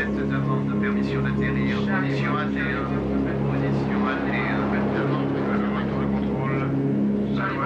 7, demande de permission d'atterrir. Position AT1. Position AT1. Demande de contrôle. Salut.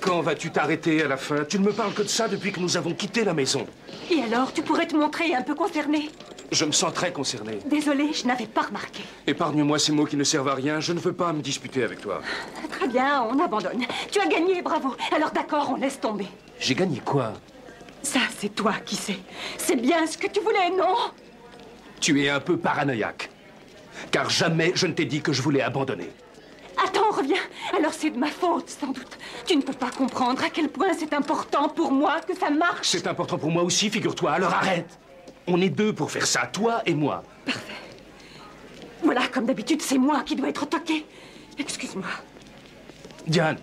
Quand vas-tu t'arrêter à la fin? Tu ne me parles que de ça depuis que nous avons quitté la maison. Et alors, tu pourrais te montrer un peu concerné? Je me sens très concerné. Désolée, je n'avais pas remarqué. Épargne-moi ces mots qui ne servent à rien. Je ne veux pas me disputer avec toi. Très bien, on abandonne. Tu as gagné, bravo. Alors d'accord, on laisse tomber. J'ai gagné quoi? Ça, c'est toi qui sais. C'est bien ce que tu voulais, non? Tu es un peu paranoïaque. Car jamais je ne t'ai dit que je voulais abandonner. Attends, reviens. Alors c'est de ma faute, sans doute. Tu ne peux pas comprendre à quel point c'est important pour moi que ça marche. C'est important pour moi aussi, figure-toi. Alors arrête. On est deux pour faire ça, toi et moi. Parfait. Voilà, comme d'habitude, c'est moi qui dois être toqué. Excuse-moi. Diane.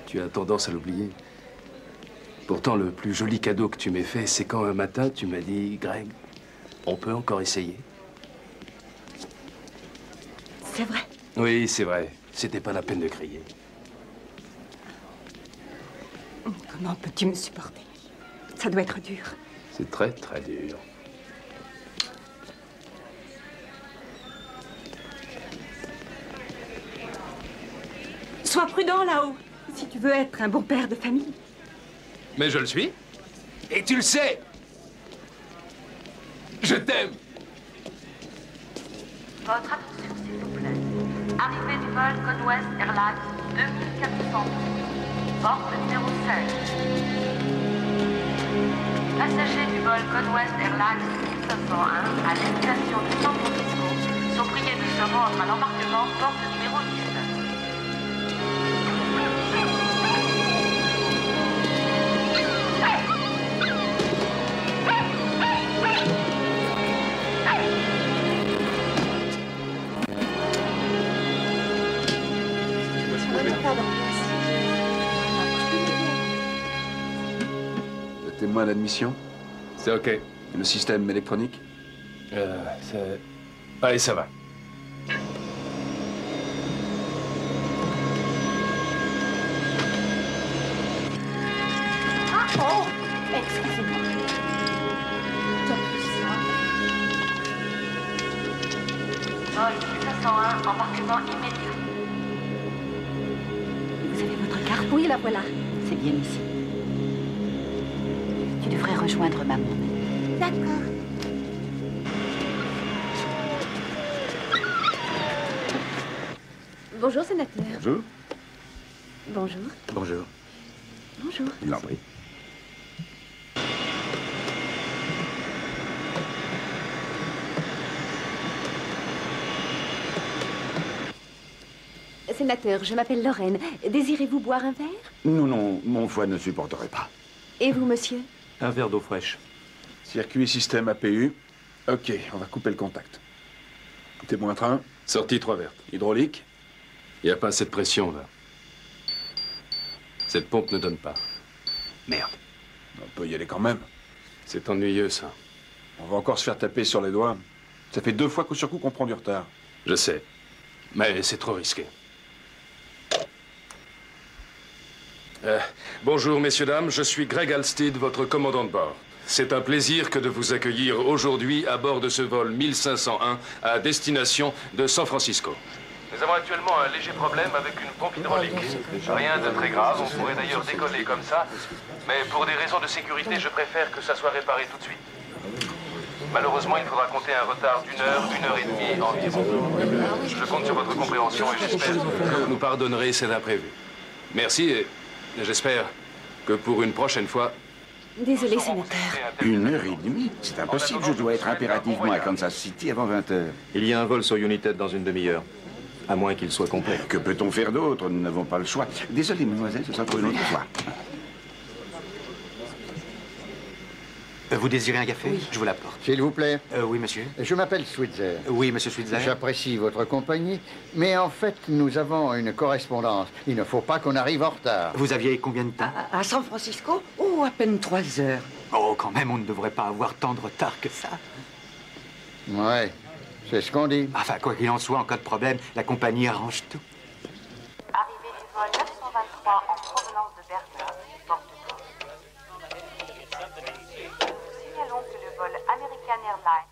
Tu as tendance à l'oublier. Pourtant, le plus joli cadeau que tu m'aies fait, c'est quand un matin, tu m'as dit, Greg, on peut encore essayer. C'est vrai? Oui, c'est vrai. C'était pas la peine de crier. Comment peux-tu me supporter? Ça doit être dur. C'est très, très dur. Sois prudent là-haut, si tu veux être un bon père de famille. Mais je le suis. Et tu le sais. Je t'aime. Votre attention, s'il vous plaît. Arrivée du vol Côte-Ouest Airlines 2400. Porte numéro 16. Passagers du vol Côte-Ouest Airlines 1501 à destination de San Francisco sont priés de se rendre à l'embarquement porte numéro 19. Le témoin d'admission? C'est OK. Et le système électronique? Allez, ça va. Ah, oh! Excusez-moi. Vol 1501, embarquement immédiat. Vous avez votre carte? Oui, la voilà. C'est bien ici. Tu devrais rejoindre maman. D'accord. Bonjour, sénateur. Bonjour. Bonjour. Bonjour. Bonjour. Il en prie. Sénateur, je m'appelle Lorraine. Désirez-vous boire un verre? Non, non, mon foie ne supporterait pas. Et vous, monsieur? Un verre d'eau fraîche. Circuit système APU. OK, on va couper le contact. Témoin train. Sortie 3 vertes. Hydraulique. Il n'y a pas assez de pression, là. Cette pompe ne donne pas. Merde. On peut y aller quand même. C'est ennuyeux, ça. On va encore se faire taper sur les doigts. Ça fait 2 fois coup sur coup qu'on prend du retard. Je sais. Mais c'est trop risqué. Bonjour, messieurs, dames. Je suis Greg Alstead, votre commandant de bord. C'est un plaisir que de vous accueillir aujourd'hui à bord de ce vol 1501 à destination de San Francisco. Nous avons actuellement un léger problème avec une pompe hydraulique. Rien de très grave, on pourrait d'ailleurs décoller comme ça. Mais pour des raisons de sécurité, je préfère que ça soit réparé tout de suite. Malheureusement, il faudra compter un retard d'1 heure et demie environ. Je compte sur votre compréhension et j'espère que vous nous pardonnerez cet imprévu. Merci et j'espère que pour une prochaine fois... Désolé, sénateur. 1 heure et demie? C'est impossible, je dois être impérativement à Kansas City avant 20 heures. Il y a un vol sur United dans une demi-heure. À moins qu'il soit complet. Que peut-on faire d'autre? Nous n'avons pas le choix. Désolé, mademoiselle, ce sera pour une autre fois. Vous désirez un café? Oui. Je vous l'apporte. S'il vous plaît. Oui, monsieur. Je m'appelle Switzer. Oui, monsieur Switzer. J'apprécie votre compagnie, mais en fait, nous avons une correspondance. Il ne faut pas qu'on arrive en retard. Vous aviez combien de temps? À San Francisco? Oh, à peine 3 heures. Oh, quand même, on ne devrait pas avoir tant de retard que ça. Ouais, c'est ce qu'on dit. Enfin, quoi qu'il en soit, en cas de problème, la compagnie arrange tout. Arrivée du vol 923 en provenance de Berlin, porte 12. Nous signalons que le vol American Airlines...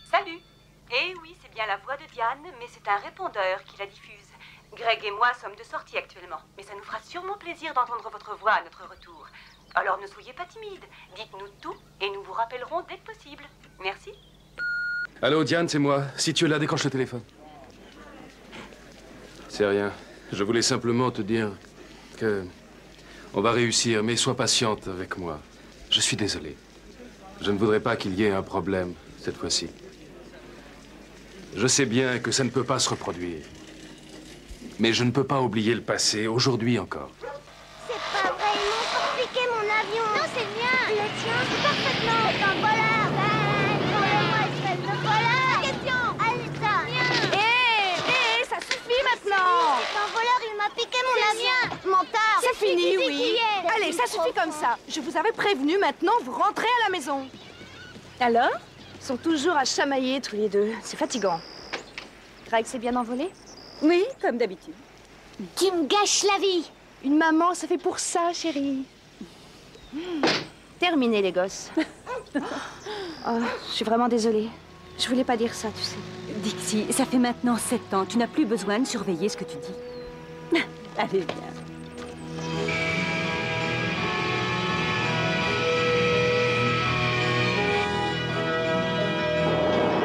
Salut. Eh oui, c'est bien la voix de Diane, mais c'est un répondeur qui la diffuse. Greg et moi sommes de sortie actuellement, mais ça nous fera sûrement plaisir d'entendre votre voix à notre retour. Alors ne soyez pas timide, dites-nous tout et nous vous rappellerons dès que possible. Merci. Allô, Diane, c'est moi. Si tu es là, décroche le téléphone. C'est rien. Je voulais simplement te dire que... on va réussir, mais sois patiente avec moi. Je suis désolé. Je ne voudrais pas qu'il y ait un problème cette fois-ci. Je sais bien que ça ne peut pas se reproduire. Mais je ne peux pas oublier le passé, aujourd'hui encore. C'est pas vrai, ils m'ont encore piqué mon avion. Non, c'est le mien. Le tien, c'est parfaitement. C'est un voleur. Trouvez-moi, espèce de voleur. Question. Allez, ça. Hé, ça suffit maintenant. C'est un voleur, il m'a piqué mon avion. Mentard. C'est fini, qui oui. est. Allez, ça suffit comme ça. Je vous avais prévenu, maintenant vous rentrez à la maison. Alors? Ils sont toujours à chamailler tous les deux. C'est fatigant. Greg s'est bien envolé? Oui, comme d'habitude. Tu me gâches la vie. Une maman, ça fait pour ça, chérie. Terminé, les gosses. Oh, je suis vraiment désolée. Je voulais pas dire ça, tu sais. Dixie, ça fait maintenant 7 ans. Tu n'as plus besoin de surveiller ce que tu dis. Allez, viens.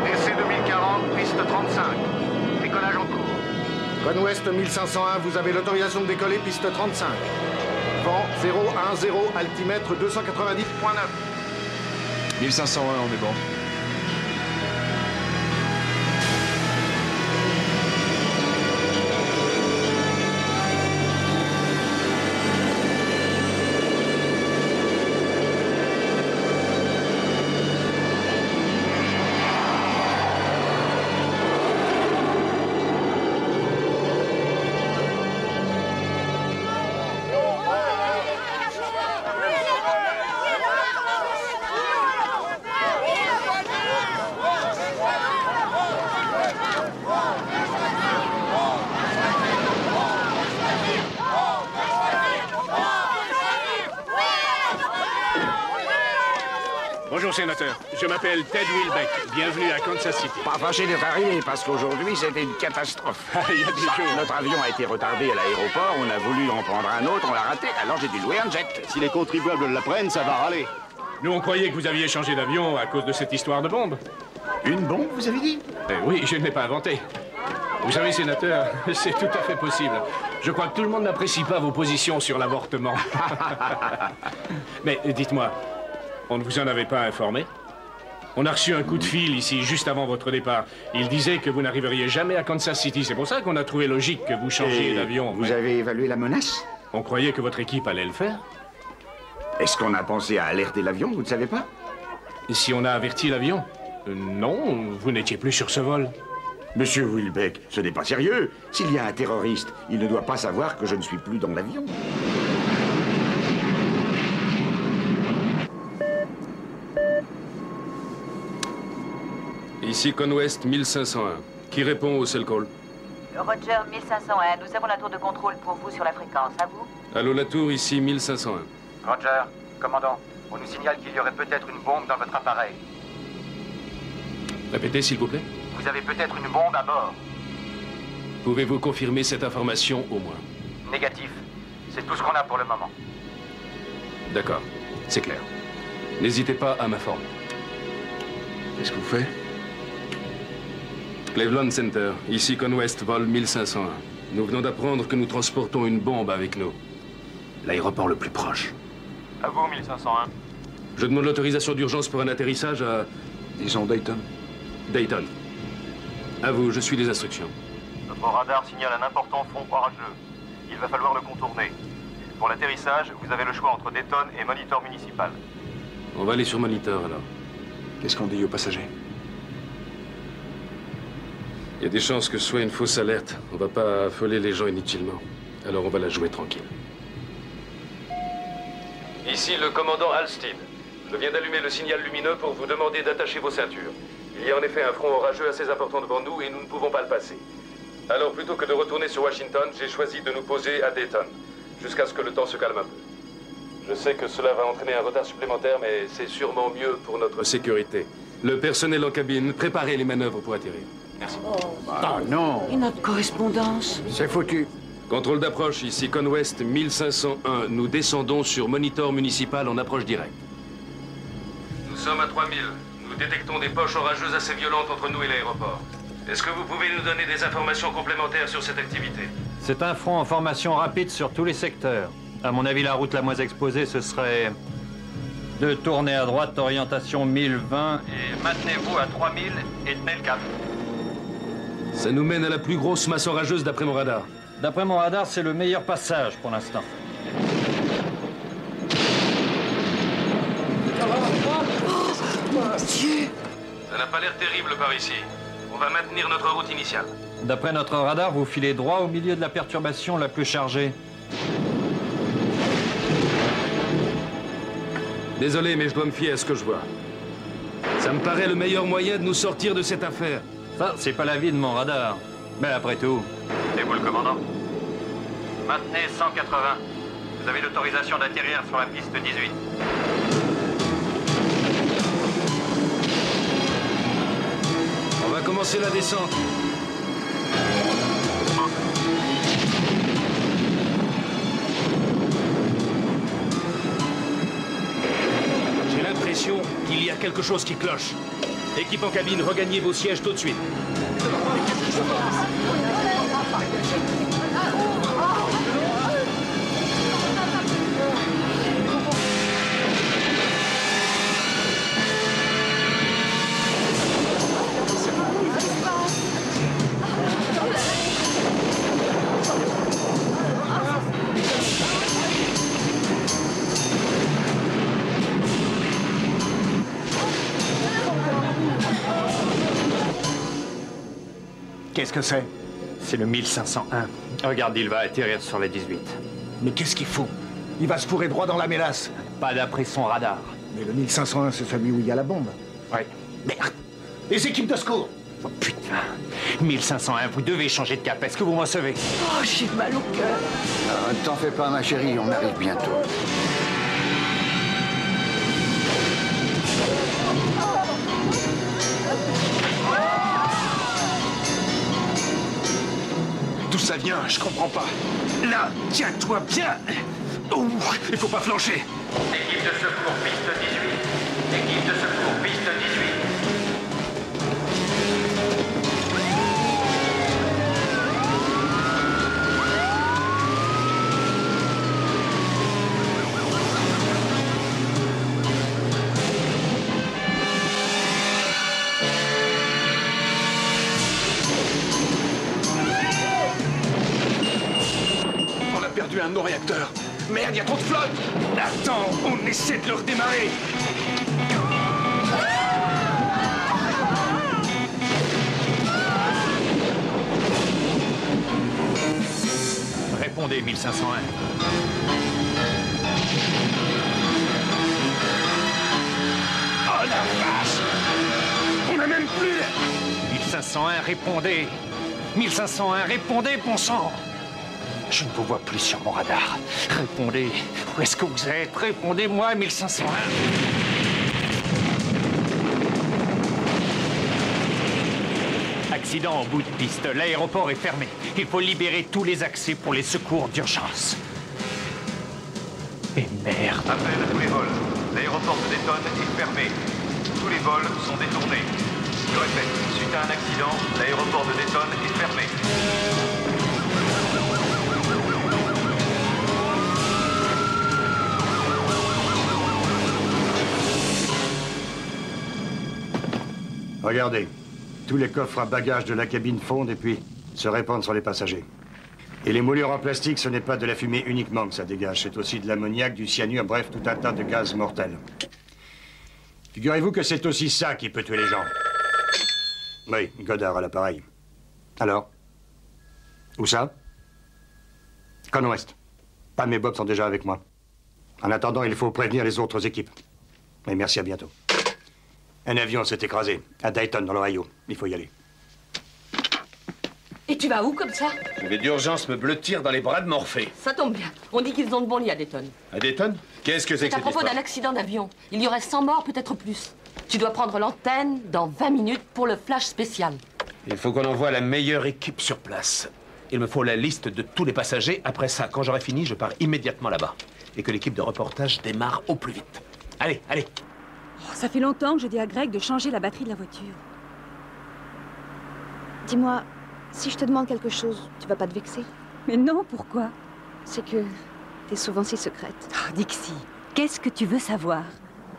DC 2040, piste 35. Décollage en cours. Conwest 1501, vous avez l'autorisation de décoller, piste 35. Vent 010, altimètre 290.9. 1501, on est bon. Bonjour, sénateur. Je m'appelle Ted Wilbeck. Bienvenue à Kansas City. Pas fâché d'être arrivé, parce qu'aujourd'hui, c'était une catastrophe. Il y a des jours. Notre avion a été retardé à l'aéroport, on a voulu en prendre un autre, on l'a raté, alors j'ai dû louer un jet. Si les contribuables l'apprennent, ça va râler. Nous, on croyait que vous aviez changé d'avion à cause de cette histoire de bombe. Une bombe, vous avez dit? Oui, je ne l'ai pas inventé. Vous savez, sénateur, c'est tout à fait possible. Je crois que tout le monde n'apprécie pas vos positions sur l'avortement. Mais dites-moi, on ne vous en avait pas informé? On a reçu un coup de fil ici, juste avant votre départ. Il disait que vous n'arriveriez jamais à Kansas City. C'est pour ça qu'on a trouvé logique que vous changiez d'avion. Vous avez évalué la menace? On croyait que votre équipe allait le faire. Est-ce qu'on a pensé à alerter l'avion, vous ne savez pas? Et si on a averti l'avion? Non, vous n'étiez plus sur ce vol. Monsieur Wilbeck, ce n'est pas sérieux. S'il y a un terroriste, il ne doit pas savoir que je ne suis plus dans l'avion. Ici Conwest 1501. Qui répond au cell call? Roger 1501, nous avons la tour de contrôle pour vous sur la fréquence. À vous? Allô, la tour, ici 1501. Roger, commandant, on nous signale qu'il y aurait peut-être une bombe dans votre appareil. Répétez, s'il vous plaît. Vous avez peut-être une bombe à bord. Pouvez-vous confirmer cette information au moins? Négatif. C'est tout ce qu'on a pour le moment. D'accord, c'est clair. N'hésitez pas à m'informer. Qu'est-ce qu'on fait? Cleveland Center, ici Conwest, vol 1501. Nous venons d'apprendre que nous transportons une bombe avec nous. L'aéroport le plus proche. À vous, 1501. Je demande l'autorisation d'urgence pour un atterrissage à... Disons Dayton. Dayton. À vous, je suis les instructions. Notre radar signale un important front orageux. Il va falloir le contourner. Pour l'atterrissage, vous avez le choix entre Dayton et Monitor municipal. On va aller sur Monitor, alors. Qu'est-ce qu'on dit aux passagers? Il y a des chances que ce soit une fausse alerte. On va pas affoler les gens inutilement. Alors on va la jouer tranquille. Ici le commandant Halstead. Je viens d'allumer le signal lumineux pour vous demander d'attacher vos ceintures. Il y a en effet un front orageux assez important devant nous et nous ne pouvons pas le passer. Alors plutôt que de retourner sur Washington, j'ai choisi de nous poser à Dayton, jusqu'à ce que le temps se calme un peu. Je sais que cela va entraîner un retard supplémentaire, mais c'est sûrement mieux pour notre sécurité. Le personnel en cabine, préparez les manœuvres pour atterrir. Merci. Ah non! Et notre correspondance? C'est foutu. Contrôle d'approche, ici Conwest 1501. Nous descendons sur Monitor municipal en approche directe. Nous sommes à 3000. Nous détectons des poches orageuses assez violentes entre nous et l'aéroport. Est-ce que vous pouvez nous donner des informations complémentaires sur cette activité? C'est un front en formation rapide sur tous les secteurs. À mon avis, la route la moins exposée, ce serait de tourner à droite, orientation 1020, et maintenez-vous à 3000 et tenez le cap. Ça nous mène à la plus grosse masse orageuse d'après mon radar. D'après mon radar, c'est le meilleur passage pour l'instant. Ça n'a pas l'air terrible par ici. On va maintenir notre route initiale. D'après notre radar, vous filez droit au milieu de la perturbation la plus chargée. Désolé, mais je dois me fier à ce que je vois. Ça me paraît le meilleur moyen de nous sortir de cette affaire. Ça, c'est pas l'avis de mon radar. Mais après tout... Et vous, le commandant? Maintenez 180. Vous avez l'autorisation d'atterrir sur la piste 18. On va commencer la descente. J'ai l'impression qu'il y a quelque chose qui cloche. Équipe en cabine, regagnez vos sièges tout de suite. Qu'est-ce que c'est? C'est le 1501. Regarde, il va atterrir sur la 18. Mais qu'est-ce qu'il faut? Il va se fourrer droit dans la mélasse. Pas d'après son radar. Mais le 1501, c'est celui où il y a la bombe. Ouais. Merde! Les équipes de secours! Oh putain! 1501, vous devez changer de cap. Est-ce que vous me recevez? Oh, j'ai mal au cœur. T'en fais pas, ma chérie, on arrive bientôt. D'où ça vient? Je comprends pas. Là, tiens-toi bien! Ouh, il faut pas flancher! Équipe de secours, piste 18. Équipe de secours, piste 18. On a perdu un de nos réacteurs. Merde, il y a trop de flotte! Attends, on essaie de le redémarrer! Répondez, 1501. Oh la vache! On a même plus... 1501, répondez! 1501, répondez, bon sang! Je ne vous vois plus sur mon radar. Répondez. Où est-ce que vous êtes? Répondez-moi, 1501. Accident en bout de piste. L'aéroport est fermé. Il faut libérer tous les accès pour les secours d'urgence. Et merde. Appel à tous les vols. L'aéroport de Dayton est fermé. Tous les vols sont détournés. Je répète, suite à un accident, l'aéroport de Dayton est fermé. Regardez, tous les coffres à bagages de la cabine fondent et puis se répandent sur les passagers. Et les moulures en plastique, ce n'est pas de la fumée uniquement que ça dégage, c'est aussi de l'ammoniac, du cyanure, bref, tout un tas de gaz mortels. Figurez-vous que c'est aussi ça qui peut tuer les gens. Oui, Godard à l'appareil. Alors? Où ça? Conn Ouest. Pam et Bob sont déjà avec moi. En attendant, il faut prévenir les autres équipes. Et merci, à bientôt. Un avion s'est écrasé à Dayton, dans l'Ohio. Il faut y aller. Et tu vas où comme ça? Je vais d'urgence me blottir dans les bras de Morphée. Ça tombe bien. On dit qu'ils ont de bons lits à Dayton. À Dayton? Qu'est-ce que c'est que à cette propos histoire? d'un accident d'avion. Il y aurait 100 morts, peut-être plus. Tu dois prendre l'antenne dans 20 minutes pour le flash spécial. Il faut qu'on envoie la meilleure équipe sur place. Il me faut la liste de tous les passagers. Après ça, quand j'aurai fini, je pars immédiatement là-bas. Et que l'équipe de reportage démarre au plus vite. Allez, allez. Oh, ça fait longtemps que je dis à Greg de changer la batterie de la voiture. Dis-moi, si je te demande quelque chose, tu vas pas te vexer? Mais non, pourquoi? C'est que t'es souvent si secrète. Oh, Dixie, qu'est-ce que tu veux savoir?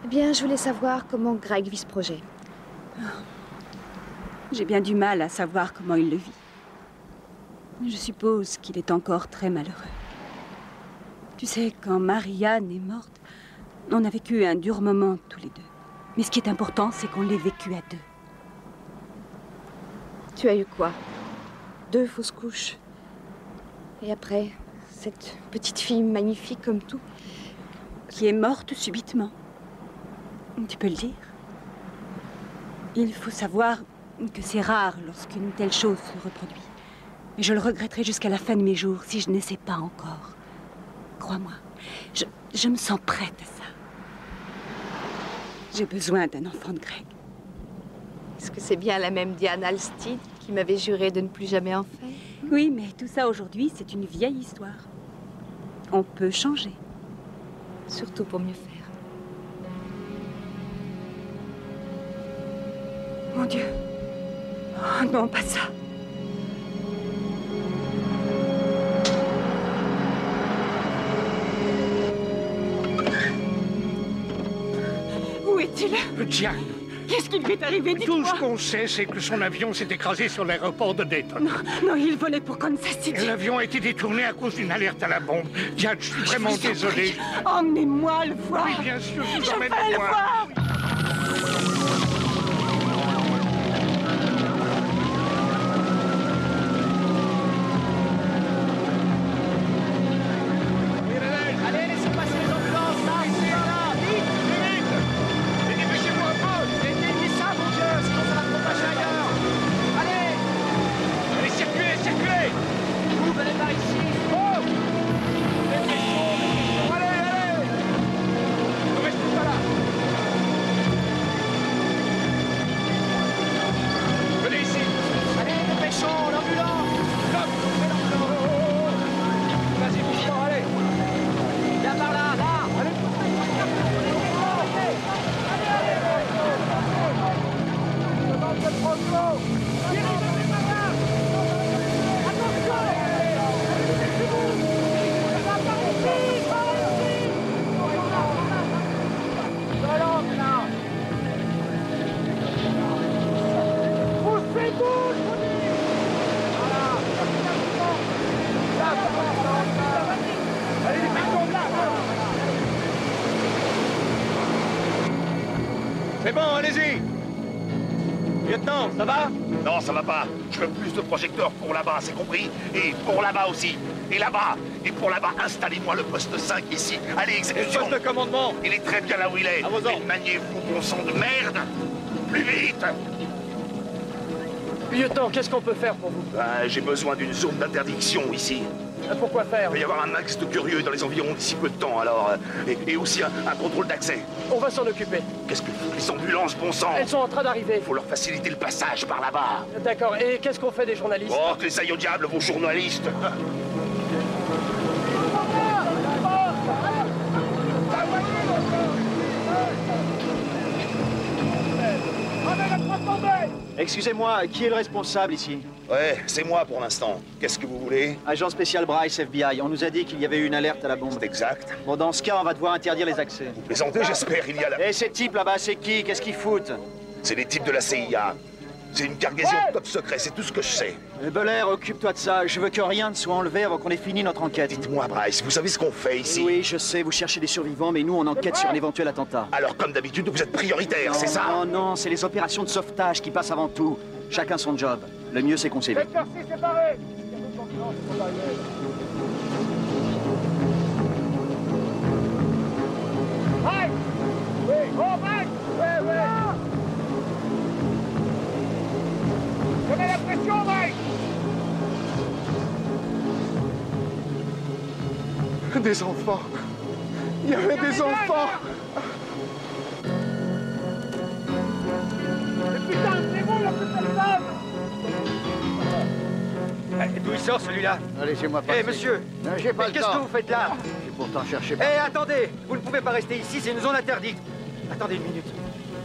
Eh bien, je voulais savoir comment Greg vit ce projet. Oh. J'ai bien du mal à savoir comment il le vit. Je suppose qu'il est encore très malheureux. Tu sais, quand Marianne est morte, on a vécu un dur moment tous les deux. Mais ce qui est important, c'est qu'on l'ait vécu à deux. Tu as eu quoi? 2 fausses couches. Et après, cette petite fille magnifique comme tout. Qui est morte subitement. Tu peux le dire. Il faut savoir que c'est rare lorsqu'une telle chose se reproduit. Et je le regretterai jusqu'à la fin de mes jours si je ne sais pas encore. Crois-moi, je me sens prête à ça. J'ai besoin d'un enfant de Greg. Est-ce que c'est bien la même Diane Alstead qui m'avait juré de ne plus jamais en faire? Oui, mais tout ça aujourd'hui, c'est une vieille histoire. On peut changer. Surtout pour mieux faire. Mon Dieu. Oh non, pas ça. Où est-il? Diane. Qu'est-ce qui lui est arrivé? Dites-moi. Tout ce qu'on sait, c'est que son avion s'est écrasé sur l'aéroport de Dayton. Non, il volait pour Kansas City. L'avion a été détourné à cause d'une alerte à la bombe. Diane, je suis vraiment désolé. Emmenez-moi le voir. Oui, bien sûr, je vous emmène le voir. Allez, laissez passer les ambulances, là, ici, là, vite, vite. Et dépêchez-vous un peu. Éteignez ça, mon Dieu, sinon ça va propager ailleurs. Allez. Allez, circulez, circulez. Vous venez par ici. Oh. Dépêchons, allez, allez. Ne restez pas là. Venez ici. Allez, dépêchons, l'ambulance. Stop, l'ambulance. Vas-y, bouge-toi, allez. Viens par là, là. Allez. C'est bon, allez-y. Lieutenant, ça va? Non, ça va pas. Je veux plus de projecteurs pour là-bas, c'est compris? Et pour là-bas aussi. Et là-bas. Et pour là-bas, installez-moi le poste 5 ici. Allez, exécution. Le poste de commandement. Il est très bien là où il est. Mais maniez-vous, bon sang de merde. Plus vite. Lieutenant, qu'est-ce qu'on peut faire pour vous? J'ai besoin d'une zone d'interdiction ici. Pourquoi faire? Il va y avoir un max de curieux dans les environs d'ici peu de temps, alors... et aussi un contrôle d'accès. On va s'en occuper. Qu'est-ce que foutent les ambulances, bon sang? Elles sont en train d'arriver. Faut leur faciliter le passage par là-bas. D'accord, et qu'est-ce qu'on fait des journalistes? Oh, que les aille au diable, vos journalistes. Excusez-moi, qui est le responsable ici? Ouais, c'est moi pour l'instant. Qu'est-ce que vous voulez? Agent spécial Bryce, FBI. On nous a dit qu'il y avait eu une alerte à la bombe. C'est exact. Bon, dans ce cas, on va devoir interdire les accès. Vous plaisantez, j'espère, il y a la... Et ces types là-bas, c'est qui? Qu'est-ce qu'ils foutent? C'est les types de la CIA. C'est une cargaison top secret, c'est tout ce que je sais. Belair, occupe-toi de ça. Je veux que rien ne soit enlevé avant qu'on ait fini notre enquête. Dites-moi, Bryce, vous savez ce qu'on fait ici? Oui, je sais, vous cherchez des survivants, mais nous, on enquête sur un éventuel attentat. Alors, comme d'habitude, vous êtes prioritaire, c'est ça? Non, non, c'est les opérations de sauvetage qui passent avant tout. Chacun son job. Le mieux, c'est qu'on s'évite. Secteur 6 séparé. Mike! Oui, oh Mike! Oui, oui! Je mets la pression, Mike! Des enfants. Il y avait des enfants. Mais putain, c'est vous, la plus personne! D'où il sort celui-là? Laissez-moi passer. Hé, monsieur! J'ai pas le temps. Qu'est-ce que vous faites là? J'ai pourtant cherché... Hé, attendez! Vous ne pouvez pas rester ici, c'est une zone interdite. Attendez une minute.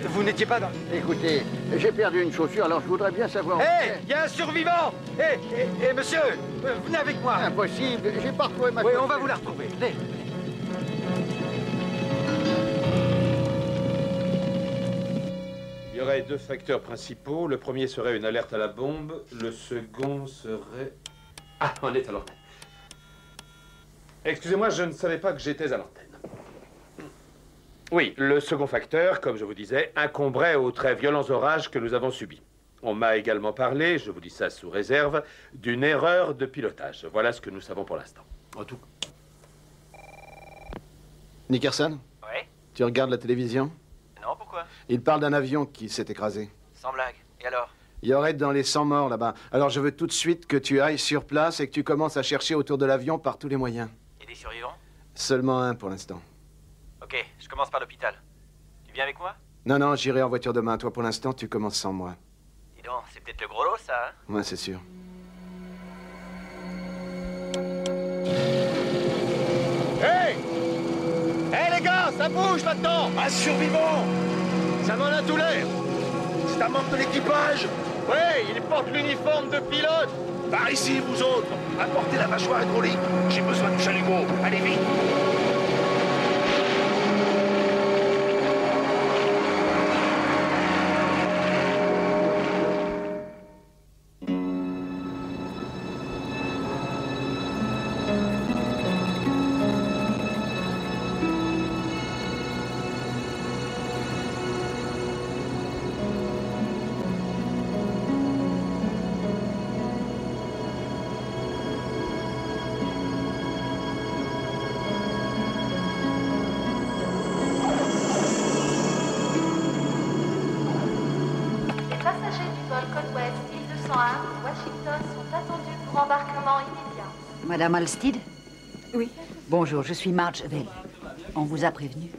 Vous n'étiez pas dans... Écoutez, j'ai perdu une chaussure, alors je voudrais bien savoir... Hé, il y a un survivant! Hé, monsieur! Venez avec moi! Impossible, j'ai pas retrouvé ma Oui, chaussure. on va vous la retrouver. Venez. Il y aurait deux facteurs principaux. Le premier serait une alerte à la bombe. Le second serait... Ah, on est à l'antenne. Excusez-moi, je ne savais pas que j'étais à l'antenne. Oui, le second facteur, comme je vous disais, incomberait aux très violents orages que nous avons subis. On m'a également parlé, je vous dis ça sous réserve, d'une erreur de pilotage. Voilà ce que nous savons pour l'instant. En tout cas. Nickerson? Ouais? Tu regardes la télévision? Non, pourquoi? Il parle d'un avion qui s'est écrasé. Sans blague. Et alors? Il y aurait dans les 100 morts là-bas. Alors je veux tout de suite que tu ailles sur place et que tu commences à chercher autour de l'avion par tous les moyens. Et des survivants? Seulement un pour l'instant. Ok, je commence par l'hôpital. Tu viens avec moi? Non, j'irai en voiture demain. Toi, pour l'instant, tu commences sans moi. Dis donc, c'est peut-être le gros lot, ça, hein? Ouais, c'est sûr. Hey! Hey, les gars, ça bouge maintenant! Un survivant! Ça m'en a tout l'air! C'est un membre de l'équipage! Ouais, il porte l'uniforme de pilote! Par ici, vous autres! Apportez la mâchoire hydraulique! J'ai besoin du chalumeau! Allez vite! Madame Alstead? Oui. Bonjour, je suis Marge Vell. On vous a prévenu?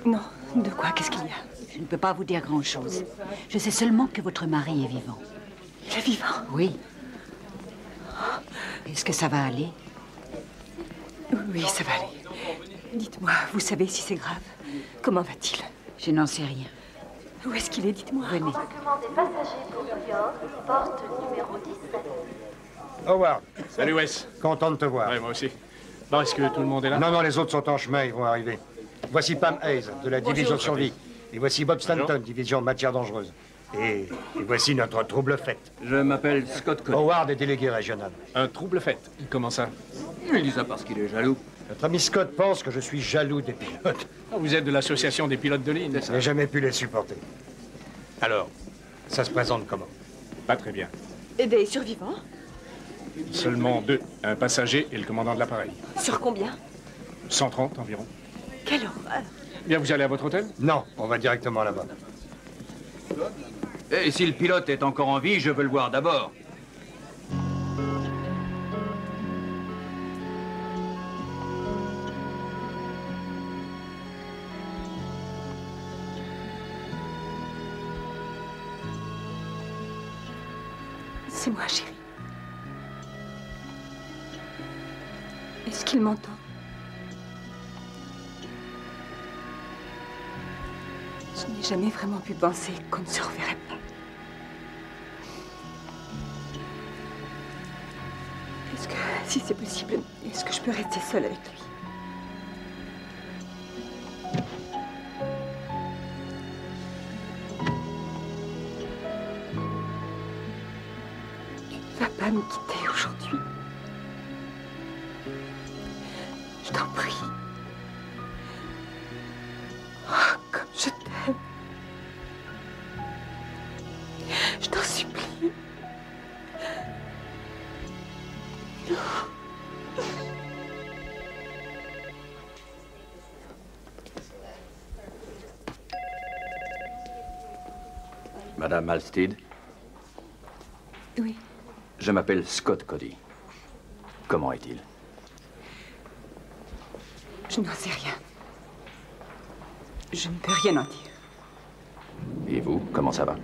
Non. De quoi? Qu'est-ce qu'il y a? Je ne peux pas vous dire grand-chose. Je sais seulement que votre mari est vivant. Il est vivant? Oui. Est-ce que ça va aller? Oui, ça va aller. Dites-moi, vous savez si c'est grave? Comment va-t-il? Je n'en sais rien. Où est-ce qu'il est? Dites-moi. Venez. Embarquement des passagers pour New York, porte numéro 17. Howard. Salut, Wes. Content de te voir. Ouais, moi aussi. Bon, est-ce que tout le monde est là? Non, les autres sont en chemin, ils vont arriver. Voici Pam Hayes, de la division Bonjour. survie. Et voici Bob Stanton, division matière dangereuse. Et voici notre trouble fête. Je m'appelle Scott Conner. Howard est délégué régional. Un trouble fête. Comment ça? Il dit ça parce qu'il est jaloux. Notre ami Scott pense que je suis jaloux des pilotes. Ah, vous êtes de l'association des pilotes de ligne, c'est Je ça? n'ai jamais pu les supporter. Alors? Ça se présente comment? Pas très bien. Et des survivants? Seulement deux. Un passager et le commandant de l'appareil. Sur combien? 130 environ. Quelle horreur! Bien, vous allez à votre hôtel? Non, on va directement là-bas. Et si le pilote est encore en vie, je veux le voir d'abord. C'est moi, chérie. Est-ce qu'il m'entend? Je n'ai jamais vraiment pu penser qu'on ne se reverrait pas. Si c'est possible, est-ce que je peux rester seule avec lui? Tu ne vas pas me quitter aujourd'hui. Je t'en prie. Oh, comme je t'aime. Je t'en supplie. Madame Halstead? Oui. Je m'appelle Scott Cody. Comment est-il? Je n'en sais rien. Je ne peux rien en dire. Et vous, comment ça va?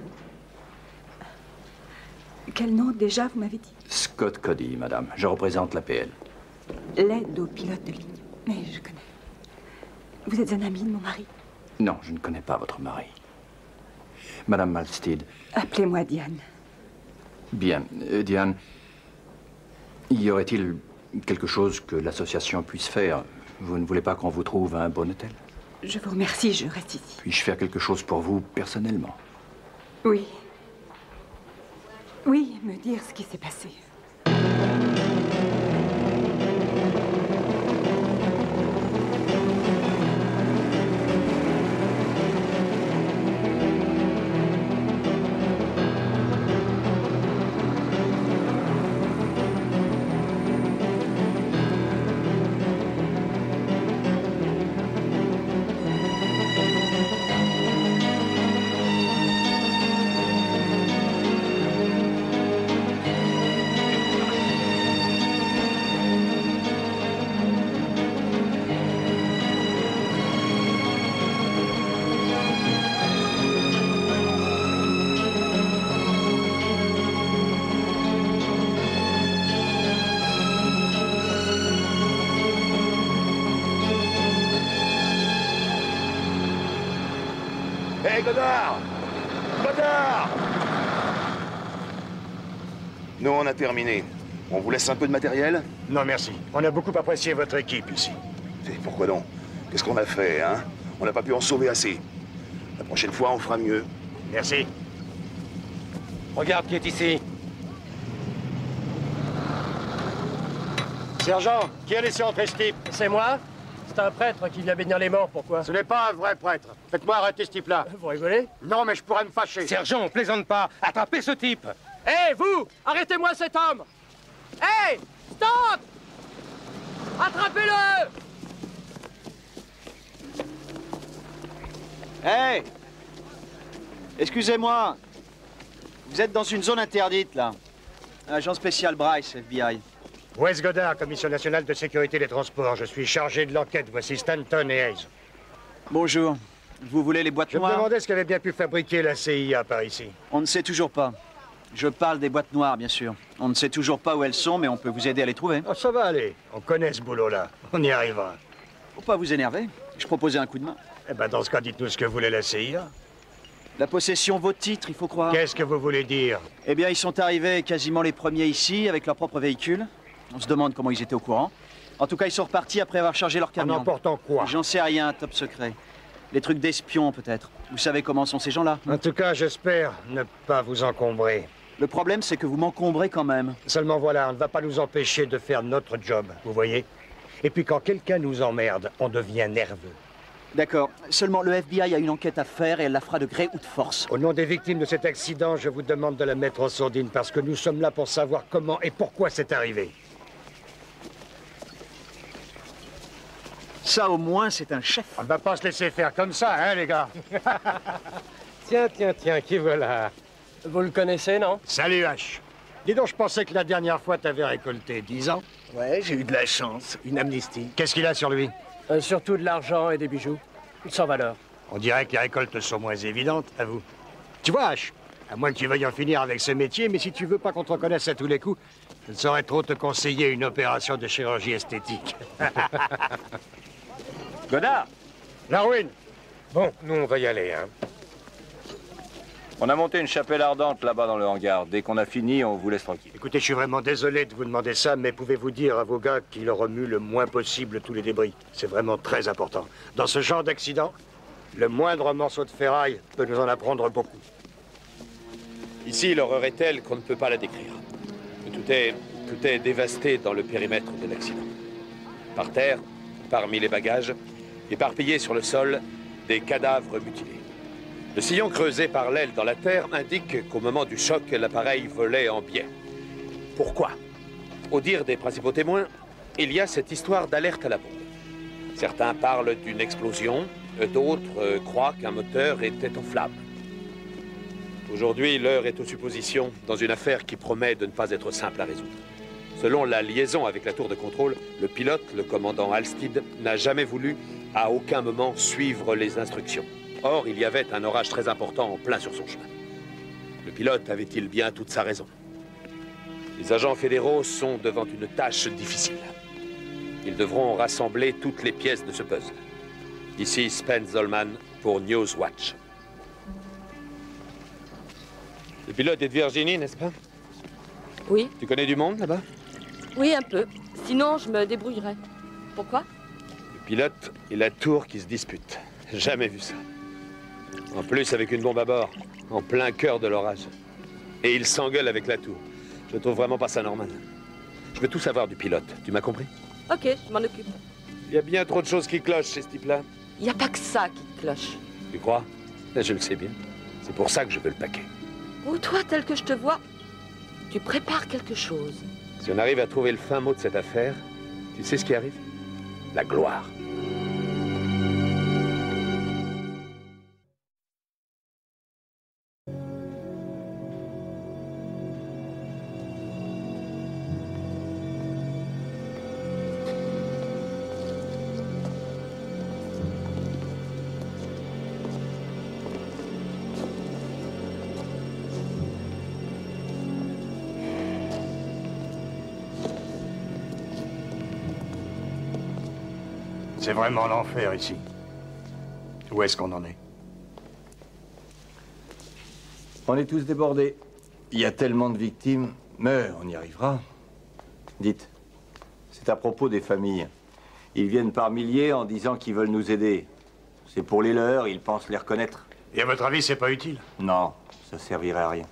Quel nom déjà vous m'avez dit? Scott Cody, madame. Je représente l'APL. L'aide aux pilotes de ligne. Mais je connais. Vous êtes un ami de mon mari? Non, je ne connais pas votre mari. Madame Halstead. Appelez-moi Diane. Bien. Diane, y aurait-il quelque chose que l'association puisse faire? Vous ne voulez pas qu'on vous trouve un bon hôtel? Je vous remercie, je reste ici. Puis-je faire quelque chose pour vous personnellement? Oui. Oui, me dire ce qui s'est passé. Hé, Godard! Godard! Nous, on a terminé. On vous laisse un peu de matériel? Non, merci. On a beaucoup apprécié votre équipe ici. Et pourquoi donc? Qu'est-ce qu'on a fait, hein? On n'a pas pu en sauver assez. La prochaine fois, on fera mieux. Merci. Regarde qui est ici. Sergent, qui a laissé entrer ce type? C'est moi. C'est un prêtre qui vient bénir les morts, pourquoi? Ce n'est pas un vrai prêtre. Faites-moi arrêter ce type-là. Vous rigolez? Non, mais je pourrais me fâcher. Sergent, on plaisante pas. Attrapez ce type. Hé, vous! Arrêtez-moi cet homme! Hé! Stop! Attrapez-le! Hé! Excusez-moi. Vous êtes dans une zone interdite, là. Agent spécial Bryce, FBI. Wes Goddard, Commission nationale de sécurité des transports. Je suis chargé de l'enquête. Voici Stanton et Hayes. Bonjour. Vous voulez les boîtes noires? Je me demandais ce qu'avait bien pu fabriquer la CIA par ici. On ne sait toujours pas. Je parle des boîtes noires, bien sûr. On ne sait toujours pas où elles sont, mais on peut vous aider à les trouver. Oh, ça va aller. On connaît ce boulot-là. On y arrivera. Faut pas vous énerver. Je proposais un coup de main. Eh ben, dans ce cas, dites-nous ce que voulait la CIA. La possession vaut titre, il faut croire. Qu'est-ce que vous voulez dire? Eh bien, ils sont arrivés quasiment les premiers ici, avec leur propre véhicule. On se demande comment ils étaient au courant. En tout cas, ils sont repartis après avoir chargé leur camion. En emportant quoi? J'en sais rien, top secret. Les trucs d'espions, peut-être. Vous savez comment sont ces gens-là? En tout cas, j'espère ne pas vous encombrer. Le problème, c'est que vous m'encombrez quand même. Seulement voilà, on ne va pas nous empêcher de faire notre job, vous voyez? Et puis quand quelqu'un nous emmerde, on devient nerveux. D'accord. Seulement, le FBI a une enquête à faire et elle la fera de gré ou de force. Au nom des victimes de cet accident, je vous demande de la mettre en sourdine parce que nous sommes là pour savoir comment et pourquoi c'est arrivé. Ça, au moins, c'est un chef. On ne va pas se laisser faire comme ça, hein, les gars? Tiens, qui voilà? Vous le connaissez, non? Salut, H. Dis donc, je pensais que la dernière fois, t'avais récolté 10 ans. Ouais, j'ai eu de la chance. Une amnistie. Qu'est-ce qu'il a sur lui? Surtout de l'argent et des bijoux. Sans valeur. On dirait que les récoltes sont moins évidentes, à vous. Tu vois, H, à moins que tu veuilles en finir avec ce métier, mais si tu veux pas qu'on te reconnaisse à tous les coups, je ne saurais trop te conseiller une opération de chirurgie esthétique. Goddard! La ruine! Bon, nous, on va y aller, hein. On a monté une chapelle ardente là-bas dans le hangar. Dès qu'on a fini, on vous laisse tranquille. Écoutez, je suis vraiment désolé de vous demander ça, mais pouvez-vous dire à vos gars qu'ils remuent le moins possible tous les débris? C'est vraiment très important. Dans ce genre d'accident, le moindre morceau de ferraille peut nous en apprendre beaucoup. Ici, l'horreur est telle qu'on ne peut pas la décrire. Tout est dévasté dans le périmètre de l'accident. Par terre, parmi les bagages, éparpillés sur le sol, des cadavres mutilés. Le sillon creusé par l'aile dans la terre indique qu'au moment du choc, l'appareil volait en biais. Pourquoi? Au dire des principaux témoins, il y a cette histoire d'alerte à la bombe. Certains parlent d'une explosion, d'autres croient qu'un moteur était en flammes. Aujourd'hui, l'heure est aux suppositions dans une affaire qui promet de ne pas être simple à résoudre. Selon la liaison avec la tour de contrôle, le pilote, le commandant Halstead, n'a jamais voulu, à aucun moment, suivre les instructions. Or, il y avait un orage très important en plein sur son chemin. Le pilote avait-il bien toute sa raison? Les agents fédéraux sont devant une tâche difficile. Ils devront rassembler toutes les pièces de ce puzzle. Ici Spence Zollman pour Newswatch. Le pilote est de Virginie, n'est-ce pas? Oui. Tu connais du monde là-bas? Oui, un peu. Sinon, je me débrouillerais. Pourquoi? Le pilote et la tour qui se disputent. Jamais vu ça. En plus, avec une bombe à bord, en plein cœur de l'orage. Et il s'engueule avec la tour. Je trouve vraiment pas ça normal. Je veux tout savoir du pilote, tu m'as compris? Ok, je m'en occupe. Il y a bien trop de choses qui clochent chez ce type-là. Il n'y a pas que ça qui cloche. Tu crois? Je le sais bien. C'est pour ça que je veux le paquet. Oh, toi, tel que je te vois, tu prépares quelque chose. Si on arrive à trouver le fin mot de cette affaire, tu sais ce qui arrive? La gloire. C'est vraiment l'enfer ici. Où est-ce qu'on en est? On est tous débordés. Il y a tellement de victimes, mais on y arrivera. Dites, c'est à propos des familles. Ils viennent par milliers en disant qu'ils veulent nous aider. C'est pour les leurs, ils pensent les reconnaître. Et à votre avis, c'est pas utile? Non, ça servirait à rien.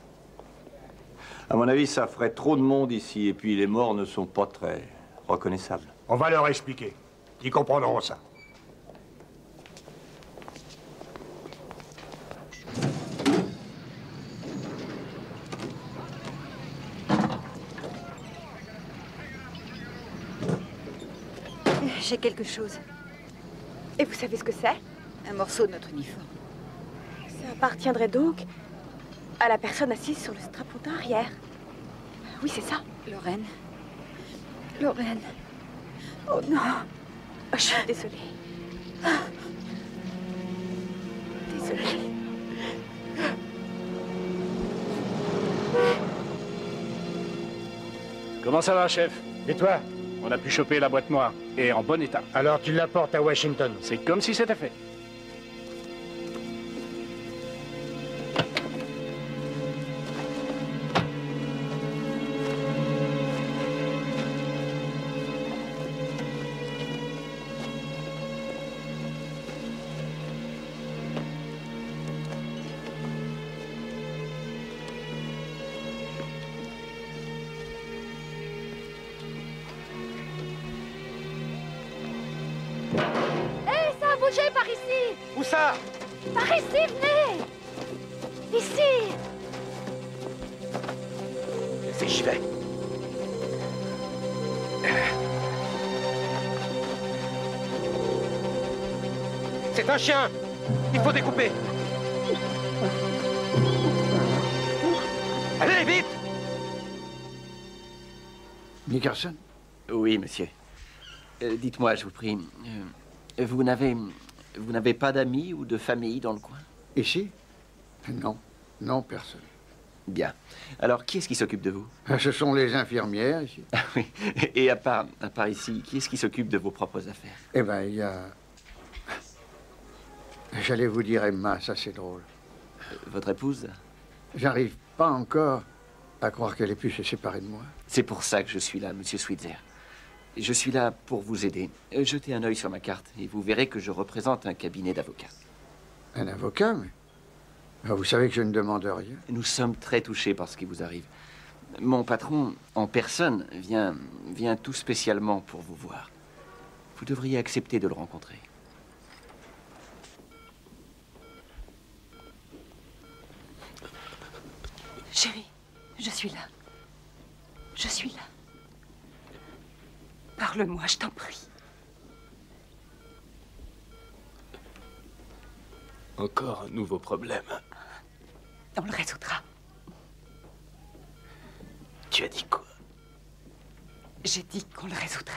À mon avis, ça ferait trop de monde ici, et puis les morts ne sont pas très reconnaissables. On va leur expliquer. Ils comprendront ça. J'ai quelque chose. Et vous savez ce que c'est? Un morceau de notre uniforme. Ça appartiendrait donc à la personne assise sur le strapontin arrière. Oui, c'est ça. Lorraine. Lorraine. Oh non. Oh, je suis désolée. Désolée. Comment ça va, chef? Et toi? On a pu choper la boîte noire, et en bon état. Alors tu l'apportes à Washington? C'est comme si c'était fait. Par ici! Où ça? Par ici, venez! Ici! C'est j'y vais. C'est un chien! Il faut découper! Allez, vite! Nickerson? Oui, monsieur. Dites-moi, je vous prie, vous n'avez pas d'amis ou de famille dans le coin? Ici? Non. Non, personne. Bien. Alors, qui est-ce qui s'occupe de vous? Ce sont les infirmières, ici. Ah oui. Et à part ici, qui est-ce qui s'occupe de vos propres affaires? Eh bien, il y a... J'allais vous dire Emma, ça c'est drôle. Votre épouse? J'arrive pas encore à croire qu'elle ait pu se séparer de moi. C'est pour ça que je suis là, Monsieur Switzer. Je suis là pour vous aider. Jetez un œil sur ma carte et vous verrez que je représente un cabinet d'avocats. Un avocat, mais... Ah, vous savez que je ne demande rien. Nous sommes très touchés par ce qui vous arrive. Mon patron, en personne, vient tout spécialement pour vous voir. Vous devriez accepter de le rencontrer. Chérie, je suis là. Je suis là. Parle-moi, je t'en prie. Encore un nouveau problème. On le résoudra. Tu as dit quoi? J'ai dit qu'on le résoudrait.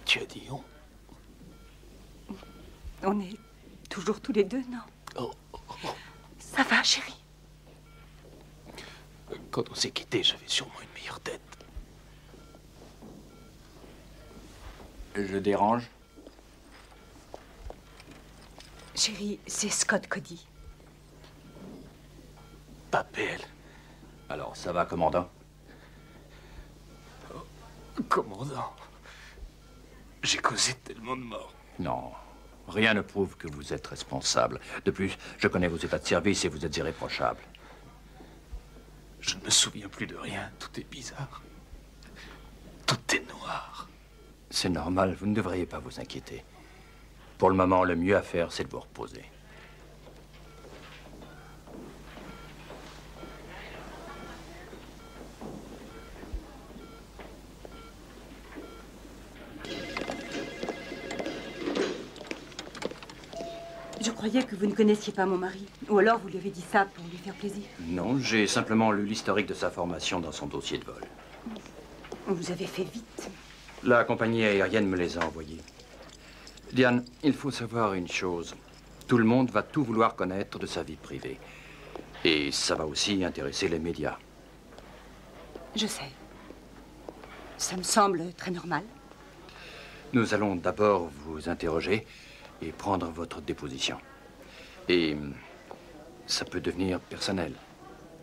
Tu as dit on? On est toujours tous les deux, non? Oh. Ça va, chérie? Quand on s'est quittés, j'avais sûrement une meilleure tête. Je dérange? Chérie, c'est Scott Cody. Pas PL. Alors, ça va, commandant? Oh, commandant, j'ai causé tellement de morts. Non, rien ne prouve que vous êtes responsable. De plus, je connais vos états de service et vous êtes irréprochable. Je ne me souviens plus de rien. Tout est bizarre. Tout est noir. C'est normal, vous ne devriez pas vous inquiéter. Pour le moment, le mieux à faire, c'est de vous reposer. Je croyais que vous ne connaissiez pas mon mari. Ou alors vous lui avez dit ça pour lui faire plaisir. Non, j'ai simplement lu l'historique de sa formation dans son dossier de vol. Vous avez fait vite. La compagnie aérienne me les a envoyés. Diane, il faut savoir une chose. Tout le monde va tout vouloir connaître de sa vie privée. Et ça va aussi intéresser les médias. Je sais. Ça me semble très normal. Nous allons d'abord vous interroger et prendre votre déposition. Et ça peut devenir personnel,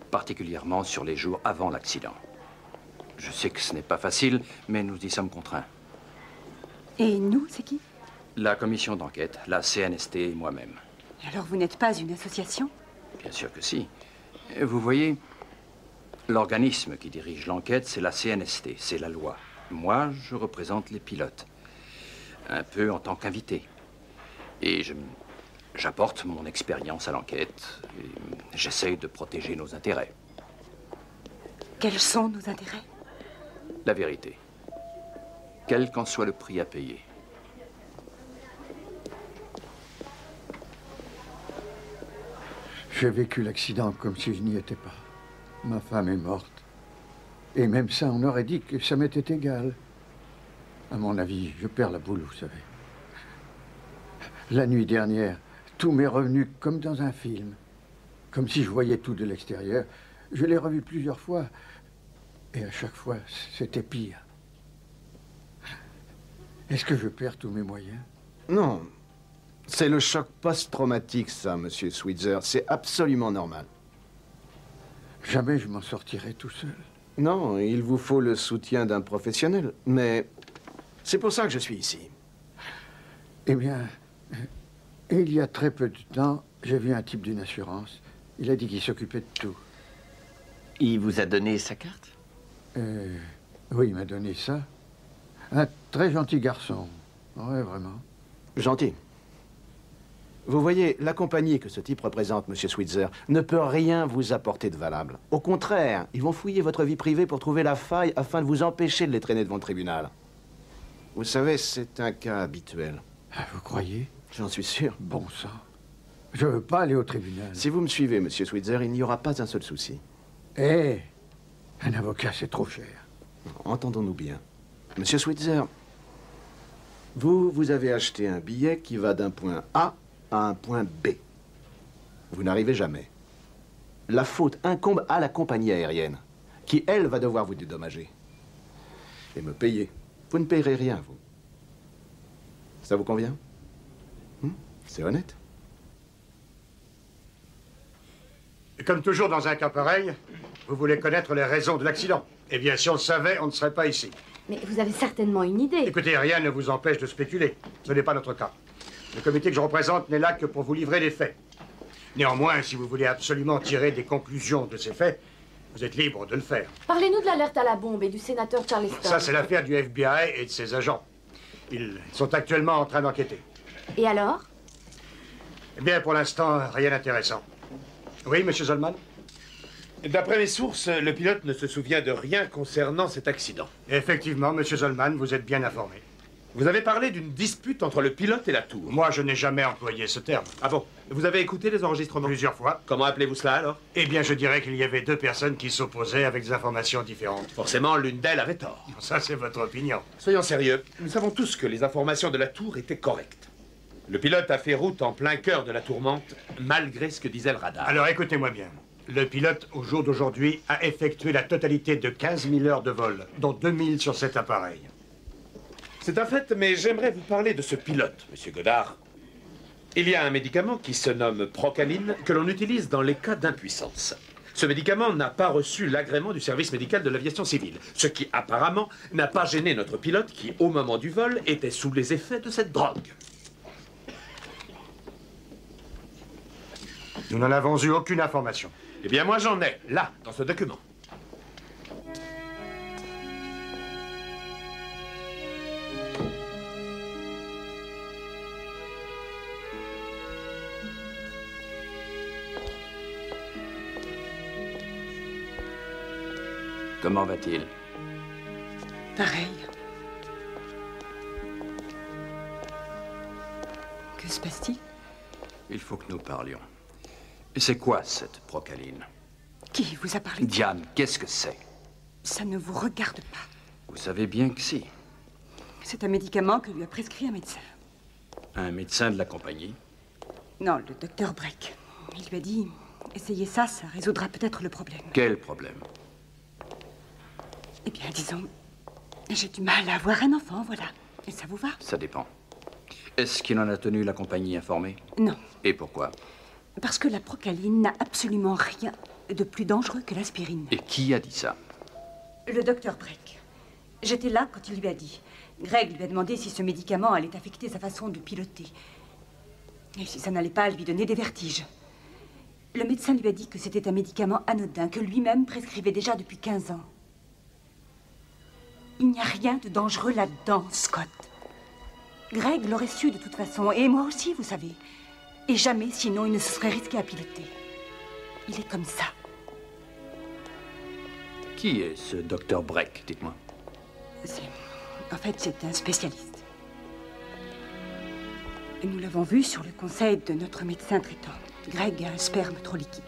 particulièrement sur les jours avant l'accident. Je sais que ce n'est pas facile, mais nous y sommes contraints. Et nous, c'est qui? La commission d'enquête, la CNST et moi-même. Alors vous n'êtes pas une association? Bien sûr que si. Vous voyez, l'organisme qui dirige l'enquête, c'est la CNST, c'est la loi. Moi, je représente les pilotes, un peu en tant qu'invité. Et j'apporte mon expérience à l'enquête. J'essaye de protéger nos intérêts. Quels sont nos intérêts? La vérité. Quel qu'en soit le prix à payer. J'ai vécu l'accident comme si je n'y étais pas. Ma femme est morte. Et même ça, on aurait dit que ça m'était égal. À mon avis, je perds la boule, vous savez. La nuit dernière, tout m'est revenu comme dans un film. Comme si je voyais tout de l'extérieur. Je l'ai revu plusieurs fois. Et à chaque fois, c'était pire. Est-ce que je perds tous mes moyens? Non. C'est le choc post-traumatique, ça, monsieur Switzer. C'est absolument normal. Jamais je m'en sortirai tout seul. Non, il vous faut le soutien d'un professionnel. Mais c'est pour ça que je suis ici. Eh bien, il y a très peu de temps, j'ai vu un type d'une assurance. Il a dit qu'il s'occupait de tout. Il vous a donné sa carte? Oui, il m'a donné ça. Un très gentil garçon. Ouais, vraiment. Gentil. Vous voyez, la compagnie que ce type représente, monsieur Switzer, ne peut rien vous apporter de valable. Au contraire, ils vont fouiller votre vie privée pour trouver la faille afin de vous empêcher de les traîner devant le tribunal. Vous savez, c'est un cas habituel. Ah, vous croyez? J'en suis sûr. Bon sang. Je veux pas aller au tribunal. Si vous me suivez, monsieur Switzer, il n'y aura pas un seul souci. Eh, un avocat, c'est trop cher. Entendons-nous bien. Monsieur Switzer, vous avez acheté un billet qui va d'un point A à un point B. Vous n'arrivez jamais. La faute incombe à la compagnie aérienne, qui, elle, va devoir vous dédommager. Et me payer. Vous ne payerez rien, vous. Ça vous convient? C'est honnête. comme toujours dans un cas pareil, vous voulez connaître les raisons de l'accident. Eh bien, si on le savait, on ne serait pas ici. Mais vous avez certainement une idée. Écoutez, rien ne vous empêche de spéculer. Ce n'est pas notre cas. Le comité que je représente n'est là que pour vous livrer des faits. Néanmoins, si vous voulez absolument tirer des conclusions de ces faits, vous êtes libre de le faire. Parlez-nous de l'alerte à la bombe et du sénateur Charleston. Ça, c'est l'affaire du FBI et de ses agents. Ils sont actuellement en train d'enquêter. Et alors? Eh bien, pour l'instant, rien d'intéressant. Oui, monsieur Zollman? D'après mes sources, le pilote ne se souvient de rien concernant cet accident. Effectivement, monsieur Zollman, vous êtes bien informé. Vous avez parlé d'une dispute entre le pilote et la tour. Moi, je n'ai jamais employé ce terme. Ah bon? Vous avez écouté les enregistrements? Plusieurs fois. Comment appelez-vous cela, alors? Eh bien, je dirais qu'il y avait deux personnes qui s'opposaient avec des informations différentes. Forcément, l'une d'elles avait tort. Ça, c'est votre opinion. Soyons sérieux. Nous savons tous que les informations de la tour étaient correctes. Le pilote a fait route en plein cœur de la tourmente, malgré ce que disait le radar. Alors, écoutez-moi bien. Le pilote, au jour d'aujourd'hui, a effectué la totalité de 15 000 heures de vol, dont 2000 sur cet appareil. C'est un fait, mais j'aimerais vous parler de ce pilote, monsieur Godard. Il y a un médicament qui se nomme Procaline, que l'on utilise dans les cas d'impuissance. Ce médicament n'a pas reçu l'agrément du service médical de l'aviation civile, ce qui apparemment n'a pas gêné notre pilote qui, au moment du vol, était sous les effets de cette drogue. Nous n'en avons eu aucune information. Eh bien, moi, j'en ai, là, dans ce document. Comment va-t-il? Pareil. Que se passe-t-il? Il faut que nous parlions. Et c'est quoi cette Procaline? Qui vous a parlé de ça? Diane, qu'est-ce que c'est? Ça ne vous regarde pas. Vous savez bien que si. C'est un médicament que lui a prescrit un médecin. Un médecin de la compagnie? Non, le docteur Breck. Il lui a dit, essayez ça, ça résoudra peut-être le problème. Quel problème? Eh bien, disons, j'ai du mal à avoir un enfant, voilà. Et ça vous va? Ça dépend. Est-ce qu'il en a tenu la compagnie informée? Non. Et pourquoi? Parce que la Procaline n'a absolument rien de plus dangereux que l'aspirine. Et qui a dit ça? Le docteur Breck. J'étais là quand il lui a dit. Greg lui a demandé si ce médicament allait affecter sa façon de piloter. Et si ça n'allait pas lui donner des vertiges. Le médecin lui a dit que c'était un médicament anodin, que lui-même prescrivait déjà depuis 15 ans. Il n'y a rien de dangereux là-dedans, Scott. Greg l'aurait su de toute façon, et moi aussi, vous savez. Et jamais, sinon, il ne se serait risqué à piloter. Il est comme ça. Qui est ce docteur Breck, dites-moi? En fait, c'est un spécialiste. Et nous l'avons vu sur le conseil de notre médecin traitant. Greg a un sperme trop liquide.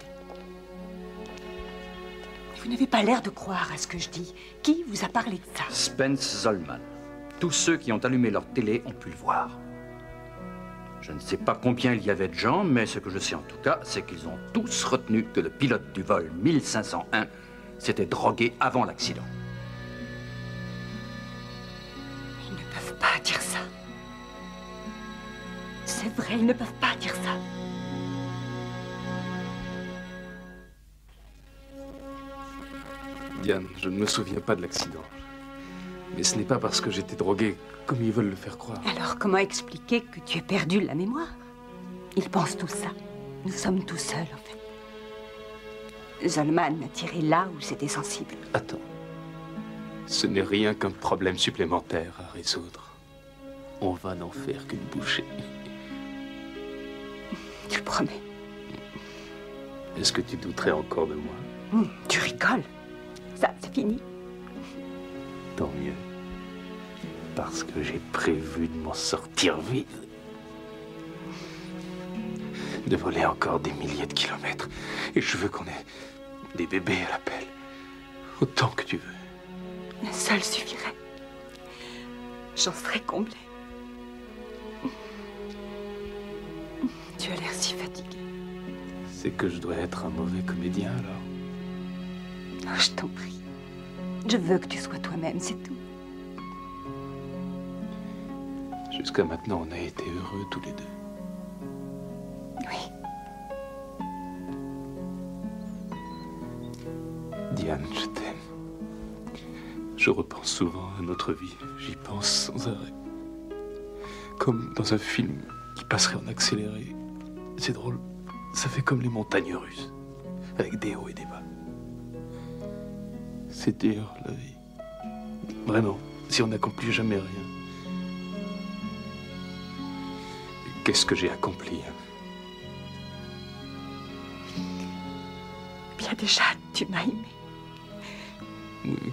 Vous n'avez pas l'air de croire à ce que je dis. Qui vous a parlé de ça? Spence Zollman. Tous ceux qui ont allumé leur télé ont pu le voir. Je ne sais pas combien il y avait de gens, mais ce que je sais en tout cas, c'est qu'ils ont tous retenu que le pilote du vol 1501 s'était drogué avant l'accident. Ils ne peuvent pas dire ça. C'est vrai, ils ne peuvent pas dire ça. Diane, je ne me souviens pas de l'accident. Mais ce n'est pas parce que j'étais drogué comme ils veulent le faire croire. Alors, comment expliquer que tu aies perdu la mémoire? Ils pensent tout ça. Nous sommes tout seuls, en fait. Zollman a tiré là où c'était sensible. Attends. Ce n'est rien qu'un problème supplémentaire à résoudre. On va n'en faire qu'une bouchée. Tu promets? Est-ce que tu douterais encore de moi? Tu rigoles. Ça, c'est fini. Tant mieux. Parce que j'ai prévu de m'en sortir vite. De voler encore des milliers de kilomètres. Et je veux qu'on ait des bébés à l'appel. Autant que tu veux. Un seul suffirait. J'en serais comblée. Tu as l'air si fatigué. C'est que je dois être un mauvais comédien, alors? Oh, je t'en prie. Je veux que tu sois toi-même, c'est tout. Jusqu'à maintenant, on a été heureux tous les deux. Oui. Diane, je t'aime. Je repense souvent à notre vie. J'y pense sans arrêt. Comme dans un film qui passerait en accéléré. C'est drôle. Ça fait comme les montagnes russes. Avec des hauts et des bas. C'est dur, la vie. Vraiment, si on n'accomplit jamais rien. Qu'est-ce que j'ai accompli? Bien déjà, tu m'as aimé.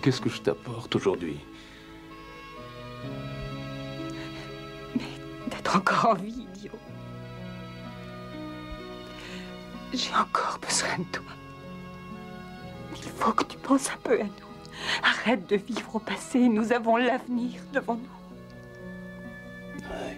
Qu'est-ce que je t'apporte aujourd'hui? D'être encore en vie, idiot. J'ai encore besoin de toi. Il faut que tu penses un peu à nous. Arrête de vivre au passé. Nous avons l'avenir devant nous. Ouais.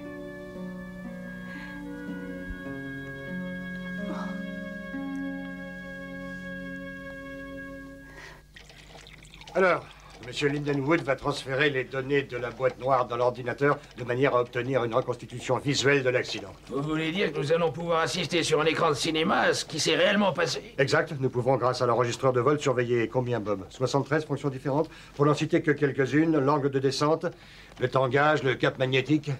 Alors, Monsieur Lindenwood va transférer les données de la boîte noire dans l'ordinateur de manière à obtenir une reconstitution visuelle de l'accident. Vous voulez dire que nous allons pouvoir assister sur un écran de cinéma à ce qui s'est réellement passé? Exact. Nous pouvons, grâce à l'enregistreur de vol, surveiller combien, Bob? 73 fonctions différentes. Pour n'en citer que quelques-unes, l'angle de descente, le tangage, le cap magnétique,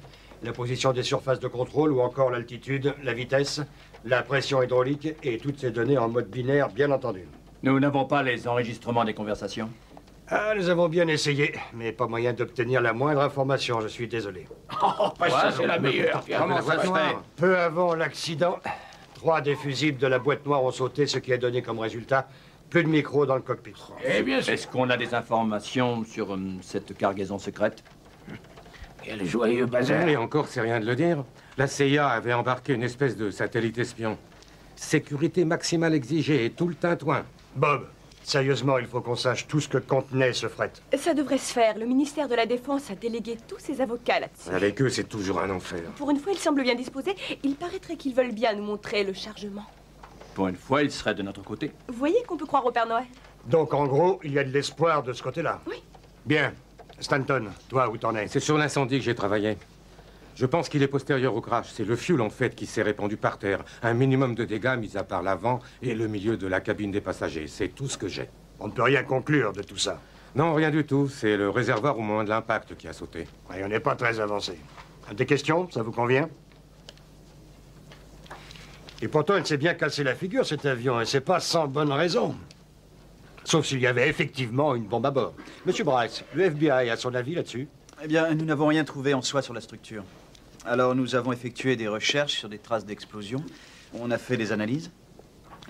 la position des surfaces de contrôle ou encore l'altitude, la vitesse, la pression hydraulique et toutes ces données en mode binaire, bien entendu. Nous n'avons pas les enregistrements des conversations. Ah, nous avons bien essayé, mais pas moyen d'obtenir la moindre information, je suis désolé. Oh, ça c'est la meilleure. Comment ça se fait? Peu avant l'accident, 3 des fusibles de la boîte noire ont sauté, ce qui a donné comme résultat plus de micros dans le cockpit. Eh bien sûr. Est-ce qu'on a des informations sur cette cargaison secrète? Quel joyeux bazar. Et encore, c'est rien de le dire. La CIA avait embarqué une espèce de satellite espion. Sécurité maximale exigée et tout le tintouin. Bob, sérieusement, il faut qu'on sache tout ce que contenait ce fret. Ça devrait se faire. Le ministère de la Défense a délégué tous ses avocats là-dessus. Avec eux, c'est toujours un enfer. Pour une fois, ils semblent bien disposés. Il paraîtrait qu'ils veulent bien nous montrer le chargement. Pour une fois, ils seraient de notre côté. Vous voyez qu'on peut croire au Père Noël? Donc, en gros, il y a de l'espoir de ce côté-là. Oui. Bien. Stanton, toi, où t'en es? C'est sur l'incendie que j'ai travaillé. Je pense qu'il est postérieur au crash. C'est le fuel, en fait, qui s'est répandu par terre. Un minimum de dégâts, mis à part l'avant et le milieu de la cabine des passagers. C'est tout ce que j'ai. On ne peut rien conclure de tout ça. Non, rien du tout. C'est le réservoir au moment de l'impact qui a sauté. Et on n'est pas très avancé. Des questions? Ça vous convient? Et pourtant, elle s'est bien cassé la figure, cet avion, et c'est pas sans bonne raison. Sauf s'il y avait effectivement une bombe à bord. Monsieur Bryce, le FBI a son avis là-dessus? Eh bien, nous n'avons rien trouvé en soi sur la structure. Alors, nous avons effectué des recherches sur des traces d'explosion. On a fait des analyses.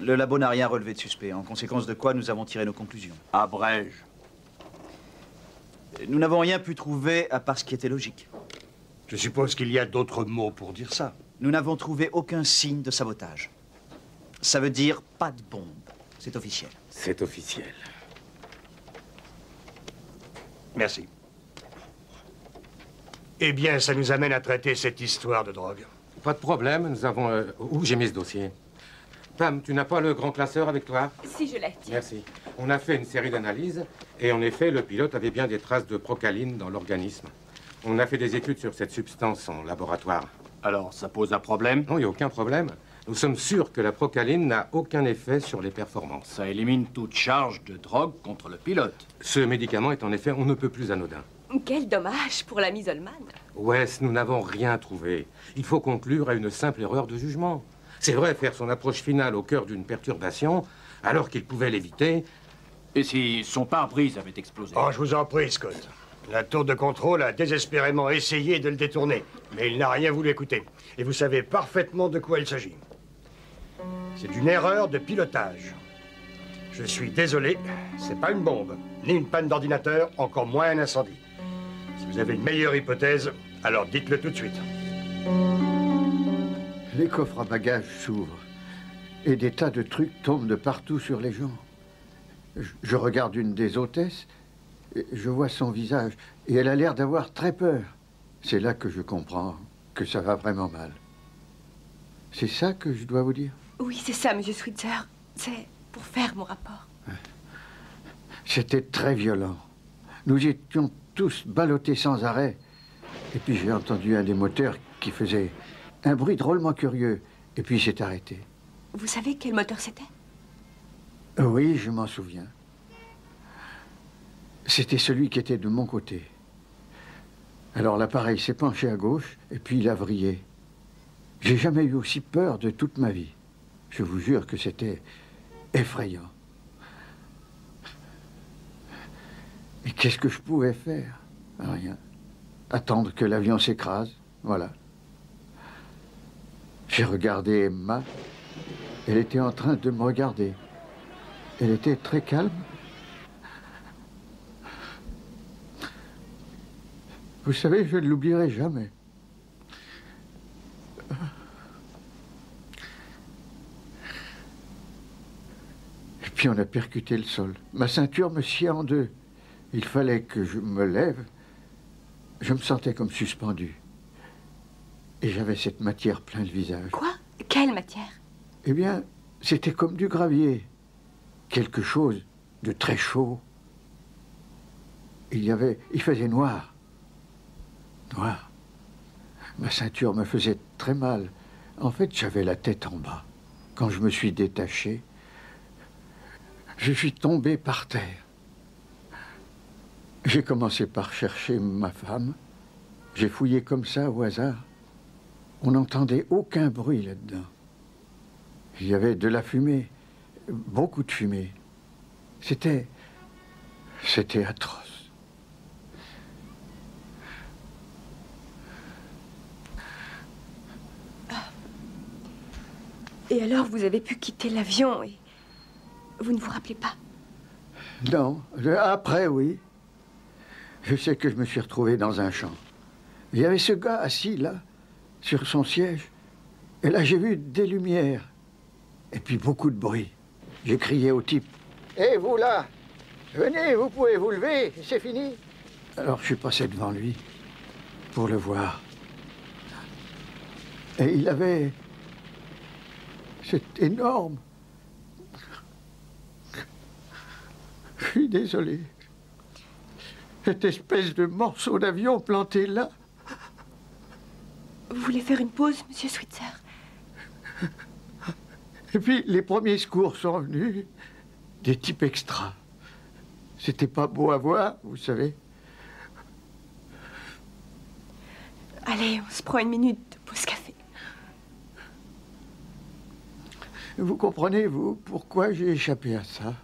Le labo n'a rien relevé de suspect, en conséquence de quoi nous avons tiré nos conclusions. Abrège. Nous n'avons rien pu trouver à part ce qui était logique. Je suppose qu'il y a d'autres mots pour dire ça. Nous n'avons trouvé aucun signe de sabotage. Ça veut dire pas de bombe. C'est officiel. C'est officiel. Merci. Eh bien, ça nous amène à traiter cette histoire de drogue. Pas de problème, nous avons... Où j'ai mis ce dossier? Pam, tu n'as pas le grand classeur avec toi? Si, je l'ai. Merci. On a fait une série d'analyses, et en effet, le pilote avait bien des traces de procaline dans l'organisme. On a fait des études sur cette substance en laboratoire. Alors, ça pose un problème? Non, il n'y a aucun problème. Nous sommes sûrs que la procaline n'a aucun effet sur les performances. Ça élimine toute charge de drogue contre le pilote. Ce médicament est en effet on ne peut plus anodin. Quel dommage pour l'ami Zolman. Wes, nous n'avons rien trouvé. Il faut conclure à une simple erreur de jugement. C'est vrai, faire son approche finale au cœur d'une perturbation, alors qu'il pouvait l'éviter... Et si son pare-brise avait explosé? Oh, je vous en prie, Scott. La tour de contrôle a désespérément essayé de le détourner, mais il n'a rien voulu écouter. Et vous savez parfaitement de quoi il s'agit. C'est une erreur de pilotage. Je suis désolé, c'est pas une bombe, ni une panne d'ordinateur, encore moins un incendie. Si vous avez une meilleure hypothèse, alors dites-le tout de suite. Les coffres à bagages s'ouvrent et des tas de trucs tombent de partout sur les gens. Je regarde une des hôtesses, et je vois son visage et elle a l'air d'avoir très peur. C'est là que je comprends que ça va vraiment mal. C'est ça que je dois vous dire? Oui, c'est ça, Monsieur Switzer. C'est pour faire mon rapport. C'était très violent. Nous étions tous ballottés sans arrêt. Et puis j'ai entendu un des moteurs qui faisait un bruit drôlement curieux. Et puis il s'est arrêté. Vous savez quel moteur c'était? Oui, je m'en souviens. c'était celui qui était de mon côté. Alors l'appareil s'est penché à gauche et puis il a vrillé. J'ai jamais eu aussi peur de toute ma vie. Je vous jure que c'était effrayant. Et qu'est-ce que je pouvais faire? Rien. Attendre que l'avion s'écrase, voilà. J'ai regardé Emma. Elle était en train de me regarder. Elle était très calme. Vous savez, je ne l'oublierai jamais. Et puis on a percuté le sol. Ma ceinture me sciait en deux. Il fallait que je me lève. Je me sentais comme suspendu. Et j'avais cette matière plein le visage. Quoi? Quelle matière? Eh bien, c'était comme du gravier. Quelque chose de très chaud. Il faisait noir. Noir. Ma ceinture me faisait très mal. En fait, j'avais la tête en bas. Quand je me suis détaché, je suis tombé par terre. J'ai commencé par chercher ma femme. J'ai fouillé comme ça au hasard. On n'entendait aucun bruit là-dedans. Il y avait de la fumée, beaucoup de fumée. C'était atroce. Et alors, vous avez pu quitter l'avion et vous ne vous rappelez pas? Non, après, oui. Je sais que je me suis retrouvé dans un champ. Il y avait ce gars assis là, sur son siège. Et là, j'ai vu des lumières. Et puis beaucoup de bruit. J'ai crié au type. Hé, vous là, venez, vous pouvez vous lever, c'est fini. Alors je suis passé devant lui pour le voir. Et il avait... C'est énorme. Je suis désolé. Cette espèce de morceau d'avion planté là. Vous voulez faire une pause, monsieur Switzer? Et puis, les premiers secours sont venus. Des types extras. C'était pas beau à voir, vous savez. Allez, on se prend une minute de pause café. Vous comprenez, vous, pourquoi j'ai échappé à ça?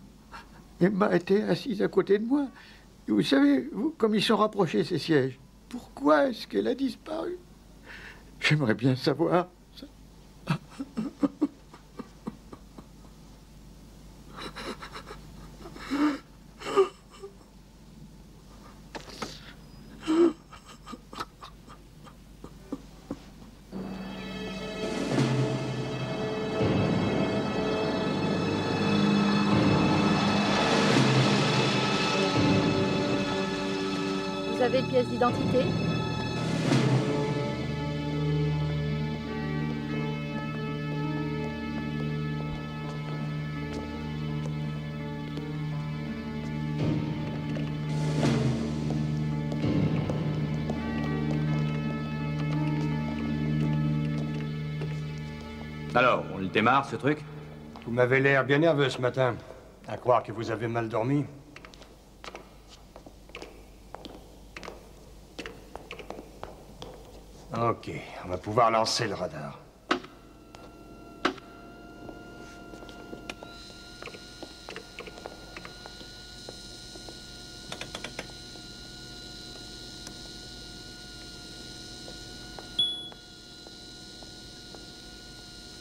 Emma était assise à côté de moi. Et vous savez, vous, comme ils sont rapprochés, ces sièges, pourquoi est-ce qu'elle a disparu? J'aimerais bien savoir ça. Vous avez une pièce d'identité? Alors, on le démarre, ce truc? Vous m'avez l'air bien nerveux ce matin. À croire que vous avez mal dormi. Ok, on va pouvoir lancer le radar.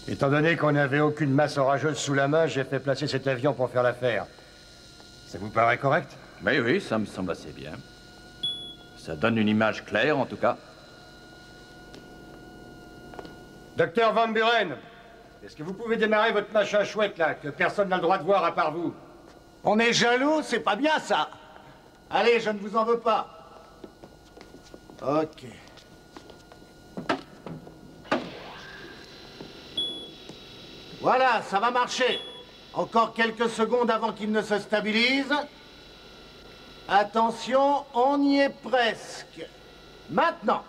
Étant donné qu'on n'avait aucune masse orageuse sous la main, j'ai fait placer cet avion pour faire l'affaire. Ça vous paraît correct? Oui, oui, ça me semble assez bien. Ça donne une image claire, en tout cas. Docteur Van Buren, est-ce que vous pouvez démarrer votre machin chouette, là, que personne n'a le droit de voir à part vous? On est jaloux, c'est pas bien, ça. Allez, je ne vous en veux pas. Ok. Voilà, ça va marcher. Encore quelques secondes avant qu'il ne se stabilise. Attention, on y est presque. Maintenant.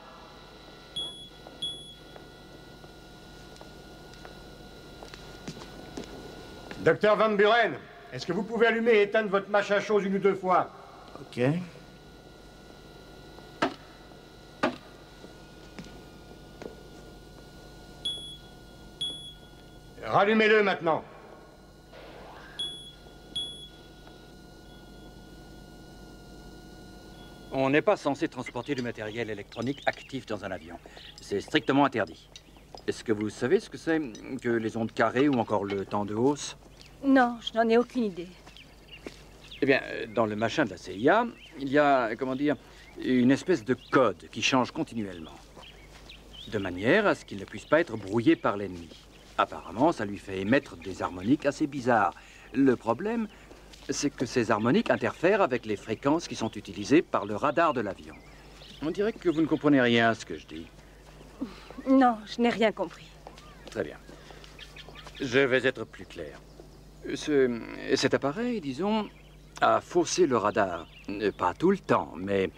Docteur Van Buren, est-ce que vous pouvez allumer et éteindre votre machin chose une ou deux fois? Ok. Rallumez-le maintenant. On n'est pas censé transporter du matériel électronique actif dans un avion. C'est strictement interdit. Est-ce que vous savez ce que c'est que les ondes carrées ou encore le temps de hausse? Non, je n'en ai aucune idée. Eh bien, dans le machin de la CIA, il y a, comment dire, une espèce de code qui change continuellement. De manière à ce qu'il ne puisse pas être brouillé par l'ennemi. Apparemment, ça lui fait émettre des harmoniques assez bizarres. Le problème, c'est que ces harmoniques interfèrent avec les fréquences qui sont utilisées par le radar de l'avion. On dirait que vous ne comprenez rien à ce que je dis. Non, je n'ai rien compris. Très bien. Je vais être plus clair. Cet appareil, disons, a faussé le radar. Pas tout le temps, mais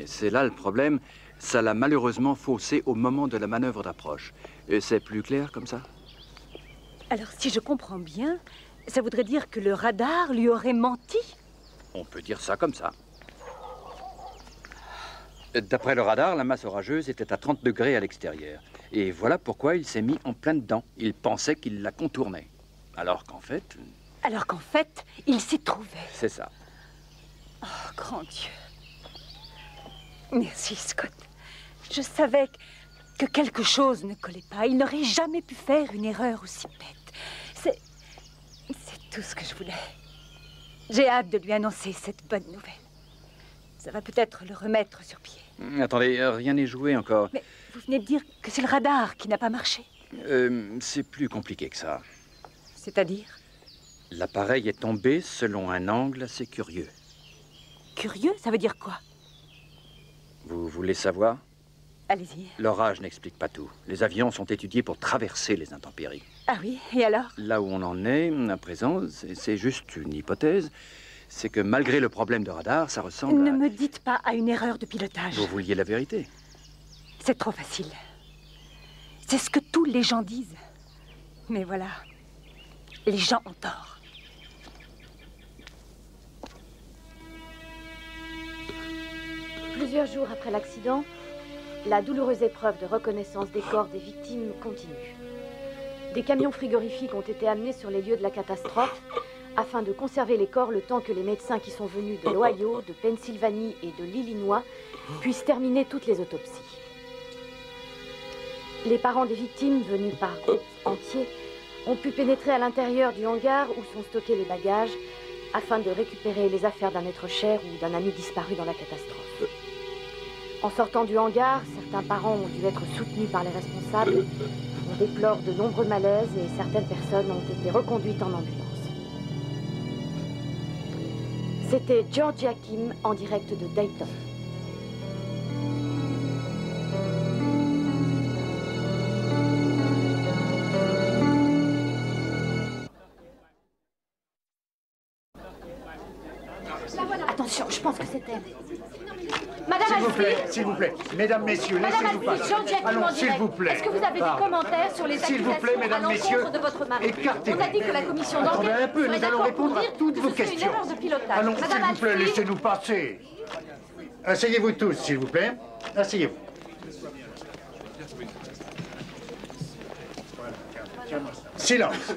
c'est là le problème. Ça l'a malheureusement faussé au moment de la manœuvre d'approche. C'est plus clair comme ça? Alors, si je comprends bien, ça voudrait dire que le radar lui aurait menti? On peut dire ça comme ça. D'après le radar, la masse orageuse était à 30 degrés à l'extérieur. Et voilà pourquoi il s'est mis en plein dedans. Il pensait qu'il la contournait. Alors qu'en fait... Alors qu'en fait, il s'y trouvait. C'est ça. Oh, grand Dieu. Merci, Scott. Je savais que quelque chose ne collait pas. Il n'aurait jamais pu faire une erreur aussi bête. C'est tout ce que je voulais. J'ai hâte de lui annoncer cette bonne nouvelle. Ça va peut-être le remettre sur pied. Attendez, rien n'est joué encore. Mais vous venez de dire que c'est le radar qui n'a pas marché. C'est plus compliqué que ça. C'est-à-dire? L'appareil est tombé selon un angle assez curieux. Curieux, ça veut dire quoi? Vous voulez savoir? Allez-y. L'orage n'explique pas tout. Les avions sont étudiés pour traverser les intempéries. Ah oui, et alors? Là où on en est, à présent, c'est juste une hypothèse. C'est que malgré le problème de radar, ça ressemble Ne me dites pas à une erreur de pilotage. Vous vouliez la vérité? C'est trop facile. C'est ce que tous les gens disent. Mais voilà, les gens ont tort. Plusieurs jours après l'accident, la douloureuse épreuve de reconnaissance des corps des victimes continue. Des camions frigorifiques ont été amenés sur les lieux de la catastrophe afin de conserver les corps le temps que les médecins qui sont venus de l'Ohio, de Pennsylvanie et de l'Illinois puissent terminer toutes les autopsies. Les parents des victimes, venus par groupes entiers, ont pu pénétrer à l'intérieur du hangar où sont stockés les bagages afin de récupérer les affaires d'un être cher ou d'un ami disparu dans la catastrophe. En sortant du hangar, certains parents ont dû être soutenus par les responsables. On déplore de nombreux malaises et certaines personnes ont été reconduites en ambulance. C'était Georgia Kim en direct de Dayton. Attention, je pense que c'est elle. Madame S'il vous plaît, mesdames, messieurs, Madame laissez-nous passer. Georgia Kim Allons, en s'il direct. vous plaît. Est-ce que vous avez des commentaires sur les S'il vous accusations plaît, à mesdames, l'encontre messieurs, de votre mari? écartez-vous. On a dit que la commission Attendez d'enquête un peu, serait nous allons d'accord pour répondre à dire toutes que vos ce serait questions. une erreur de pilotage. Allons, Madame s'il vous plaît, Alfieri, laissez-nous passer. Asseyez-vous tous, s'il vous plaît. Asseyez-vous. Silence.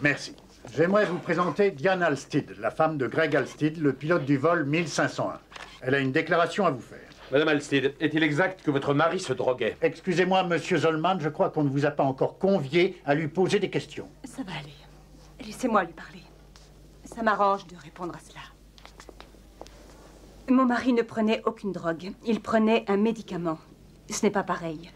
Merci. J'aimerais vous présenter Diane Alstead, la femme de Greg Alstead, le pilote du vol 1501. Elle a une déclaration à vous faire. Madame Alstead, est-il exact que votre mari se droguait? Excusez-moi, monsieur Zollman, je crois qu'on ne vous a pas encore convié à lui poser des questions. Ça va aller. Laissez-moi lui parler. Ça m'arrange de répondre à cela. Mon mari ne prenait aucune drogue. Il prenait un médicament. Ce n'est pas pareil.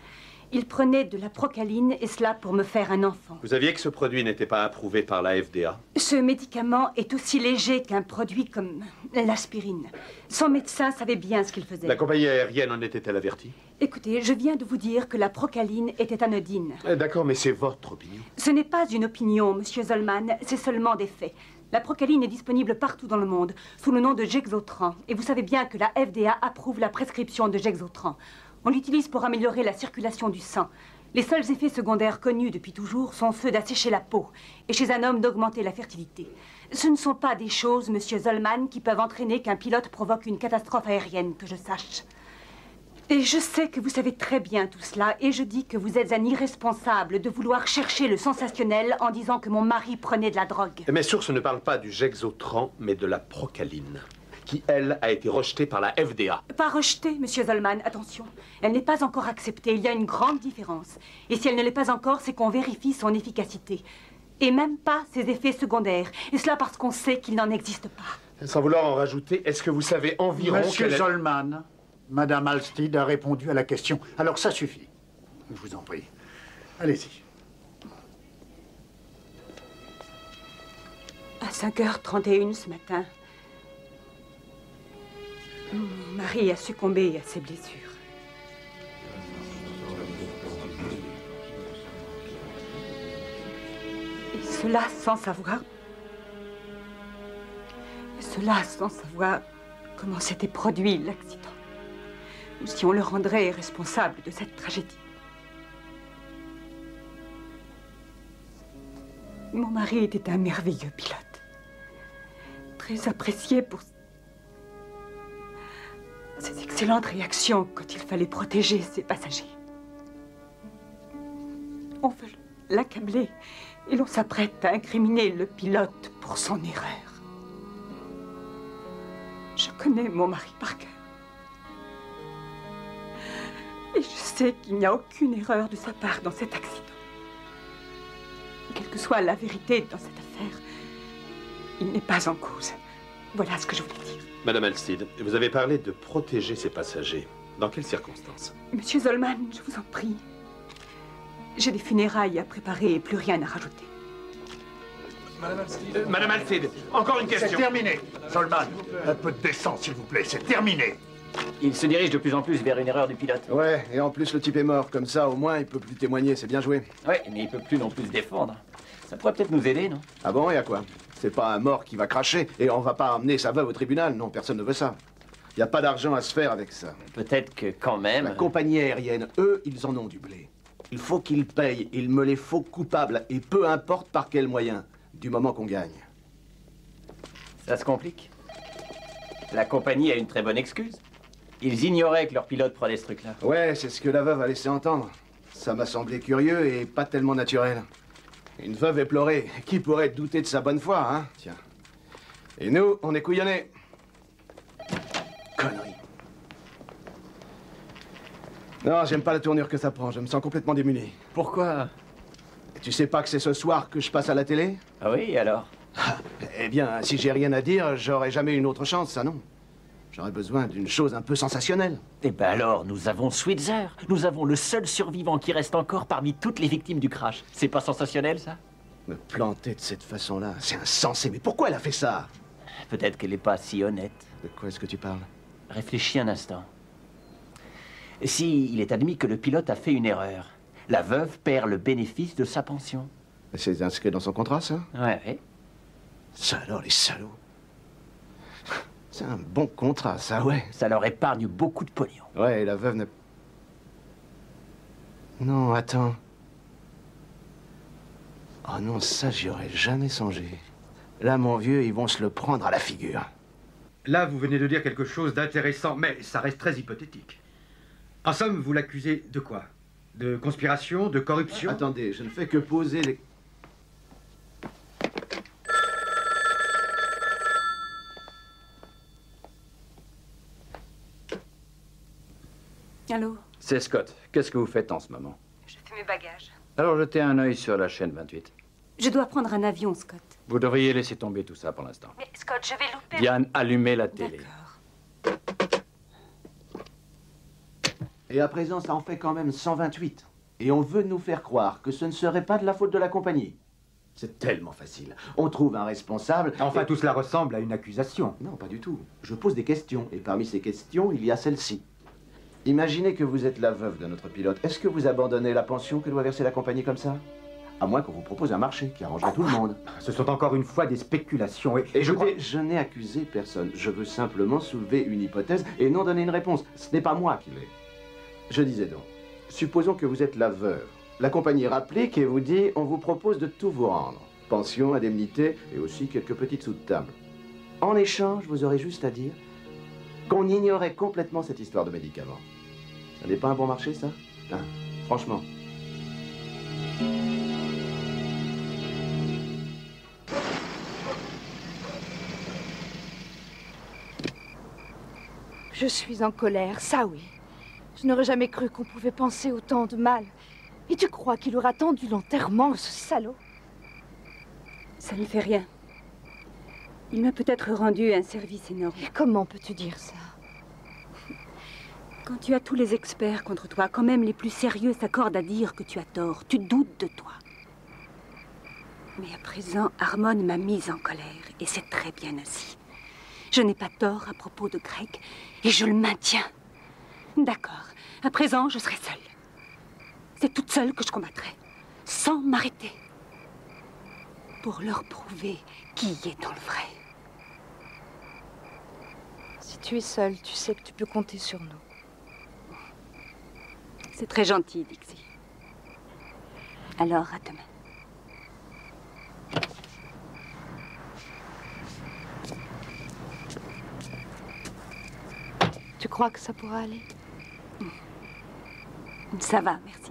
Il prenait de la procaline, et cela pour me faire un enfant. Vous saviez que ce produit n'était pas approuvé par la FDA? Ce médicament est aussi léger qu'un produit comme l'aspirine. Son médecin savait bien ce qu'il faisait. La compagnie aérienne en était-elle avertie? Écoutez, je viens de vous dire que la procaline était anodine. D'accord, mais c'est votre opinion. Ce n'est pas une opinion, monsieur Zollman, c'est seulement des faits. La procaline est disponible partout dans le monde, sous le nom de Gexotran. Et vous savez bien que la FDA approuve la prescription de Gexotran. On l'utilise pour améliorer la circulation du sang. Les seuls effets secondaires connus depuis toujours sont ceux d'assécher la peau et chez un homme d'augmenter la fertilité. Ce ne sont pas des choses, monsieur Zollman, qui peuvent entraîner qu'un pilote provoque une catastrophe aérienne, que je sache. Et je sais que vous savez très bien tout cela, et je dis que vous êtes un irresponsable de vouloir chercher le sensationnel en disant que mon mari prenait de la drogue. Mes sources ne parlent pas du Gexotran, mais de la procaline, qui, elle, a été rejetée par la FDA. Pas rejetée, monsieur Zollman, attention. Elle n'est pas encore acceptée, il y a une grande différence. Et si elle ne l'est pas encore, c'est qu'on vérifie son efficacité. Et même pas ses effets secondaires. Et cela parce qu'on sait qu'il n'en existe pas. Sans vouloir en rajouter, est-ce que vous savez environ... Monsieur Zollman, Madame Halstead a répondu à la question. Alors ça suffit. Je vous en prie. Allez-y. À 5h31 ce matin, mon mari a succombé à ses blessures. Et cela sans savoir... comment s'était produit l'accident. Ou si on le rendrait responsable de cette tragédie. Mon mari était un merveilleux pilote. Très apprécié pour ses excellentes réactions quand il fallait protéger ses passagers. On veut l'accabler et l'on s'apprête à incriminer le pilote pour son erreur. Je connais mon mari par cœur. Et je sais qu'il n'y a aucune erreur de sa part dans cet accident. Quelle que soit la vérité dans cette affaire, il n'est pas en cause. Voilà ce que je voulais dire. Madame Halstead, vous avez parlé de protéger ses passagers. Dans quelles circonstances? Monsieur Zollman, je vous en prie. J'ai des funérailles à préparer et plus rien à rajouter. Madame Halstead, encore une question. C'est terminé. Zollman, un peu de décence, s'il vous plaît. C'est terminé. Il se dirige de plus en plus vers une erreur du pilote. Ouais, et en plus le type est mort. Comme ça, au moins, il peut plus témoigner. C'est bien joué. Ouais, mais il peut plus non plus se défendre. Ça pourrait peut-être nous aider, non? Ah bon, et à quoi? C'est pas un mort qui va cracher, et on va pas emmener sa veuve au tribunal. Non, personne ne veut ça. Il n'y a pas d'argent à se faire avec ça. Peut-être que quand même... La compagnie aérienne, eux, ils en ont du blé. Il faut qu'ils payent. Il me les faut coupables, et peu importe par quel moyen, du moment qu'on gagne. Ça se complique. La compagnie a une très bonne excuse. Ils ignoraient que leur pilote prenait ce truc-là. Ouais, c'est ce que la veuve a laissé entendre. Ça m'a semblé curieux et pas tellement naturel. Une veuve éplorée, qui pourrait douter de sa bonne foi, hein? Tiens. Et nous, on est couillonnés. Connerie. Non, j'aime pas la tournure que ça prend. Je me sens complètement démuni. Pourquoi? Tu sais pas que c'est ce soir que je passe à la télé? Ah oui, alors? Eh bien, si j'ai rien à dire, j'aurai jamais une autre chance, ça non. J'aurais besoin d'une chose un peu sensationnelle. Eh ben alors, nous avons Switzer. Nous avons le seul survivant qui reste encore parmi toutes les victimes du crash. C'est pas sensationnel, ça? Me planter de cette façon-là, c'est insensé. Mais pourquoi elle a fait ça? Peut-être qu'elle n'est pas si honnête. De quoi est-ce que tu parles? Réfléchis un instant. Si il est admis que le pilote a fait une erreur, la veuve perd le bénéfice de sa pension. C'est inscrit dans son contrat, ça? Ouais. Ça alors, les salauds. C'est un bon contrat, ça, ouais. Ça leur épargne beaucoup de pognon. Ouais, et la veuve ne... Non, attends. Oh non, ça, j'y aurais jamais songé. Là, mon vieux, ils vont se le prendre à la figure. Là, vous venez de dire quelque chose d'intéressant, mais ça reste très hypothétique. En somme, vous l'accusez de quoi? De conspiration, de corruption? Attendez, je ne fais que poser les... Allô? C'est Scott. Qu'est-ce que vous faites en ce moment? Je fais mes bagages. Alors jetez un œil sur la chaîne 28. Je dois prendre un avion, Scott. Vous devriez laisser tomber tout ça pour l'instant. Mais Scott, je vais louper... Diane, allumez la télé. Et à présent, ça en fait quand même 128. Et on veut nous faire croire que ce ne serait pas de la faute de la compagnie. C'est tellement facile. On trouve un responsable... Enfin, tout cela ressemble à une accusation. Non, pas du tout. Je pose des questions. Et parmi ces questions, il y a celle-ci. Imaginez que vous êtes la veuve de notre pilote. Est-ce que vous abandonnez la pension que doit verser la compagnie comme ça? À moins qu'on vous propose un marché qui arrangerait tout le monde. Ce sont encore une fois des spéculations. Et je n'ai accusé personne. Je veux simplement soulever une hypothèse et non donner une réponse. Ce n'est pas moi qui l'ai. Je disais donc, supposons que vous êtes la veuve. La compagnie rapplique et vous dit, on vous propose de tout vous rendre. Pension, indemnité et aussi quelques petites sous de table. En échange, vous aurez juste à dire qu'on ignorait complètement cette histoire de médicaments. Ça n'est pas un bon marché, ça? Hein, franchement. Je suis en colère, ça oui. Je n'aurais jamais cru qu'on pouvait penser autant de mal. Et tu crois qu'il aura attendu l'enterrement, ce salaud? Ça ne fait rien. Il m'a peut-être rendu un service énorme. Et comment peux-tu dire ça? Quand tu as tous les experts contre toi, quand même les plus sérieux s'accordent à dire que tu as tort, tu doutes de toi. Mais à présent, Harmon m'a mise en colère, et c'est très bien ainsi. Je n'ai pas tort à propos de Greg, et je le maintiens. D'accord, à présent, je serai seule. C'est toute seule que je combattrai, sans m'arrêter. Pour leur prouver qui est dans le vrai. Si tu es seule, tu sais que tu peux compter sur nous. C'est très gentil, Dixie. Alors, à demain. Tu crois que ça pourra aller? Ça va, merci.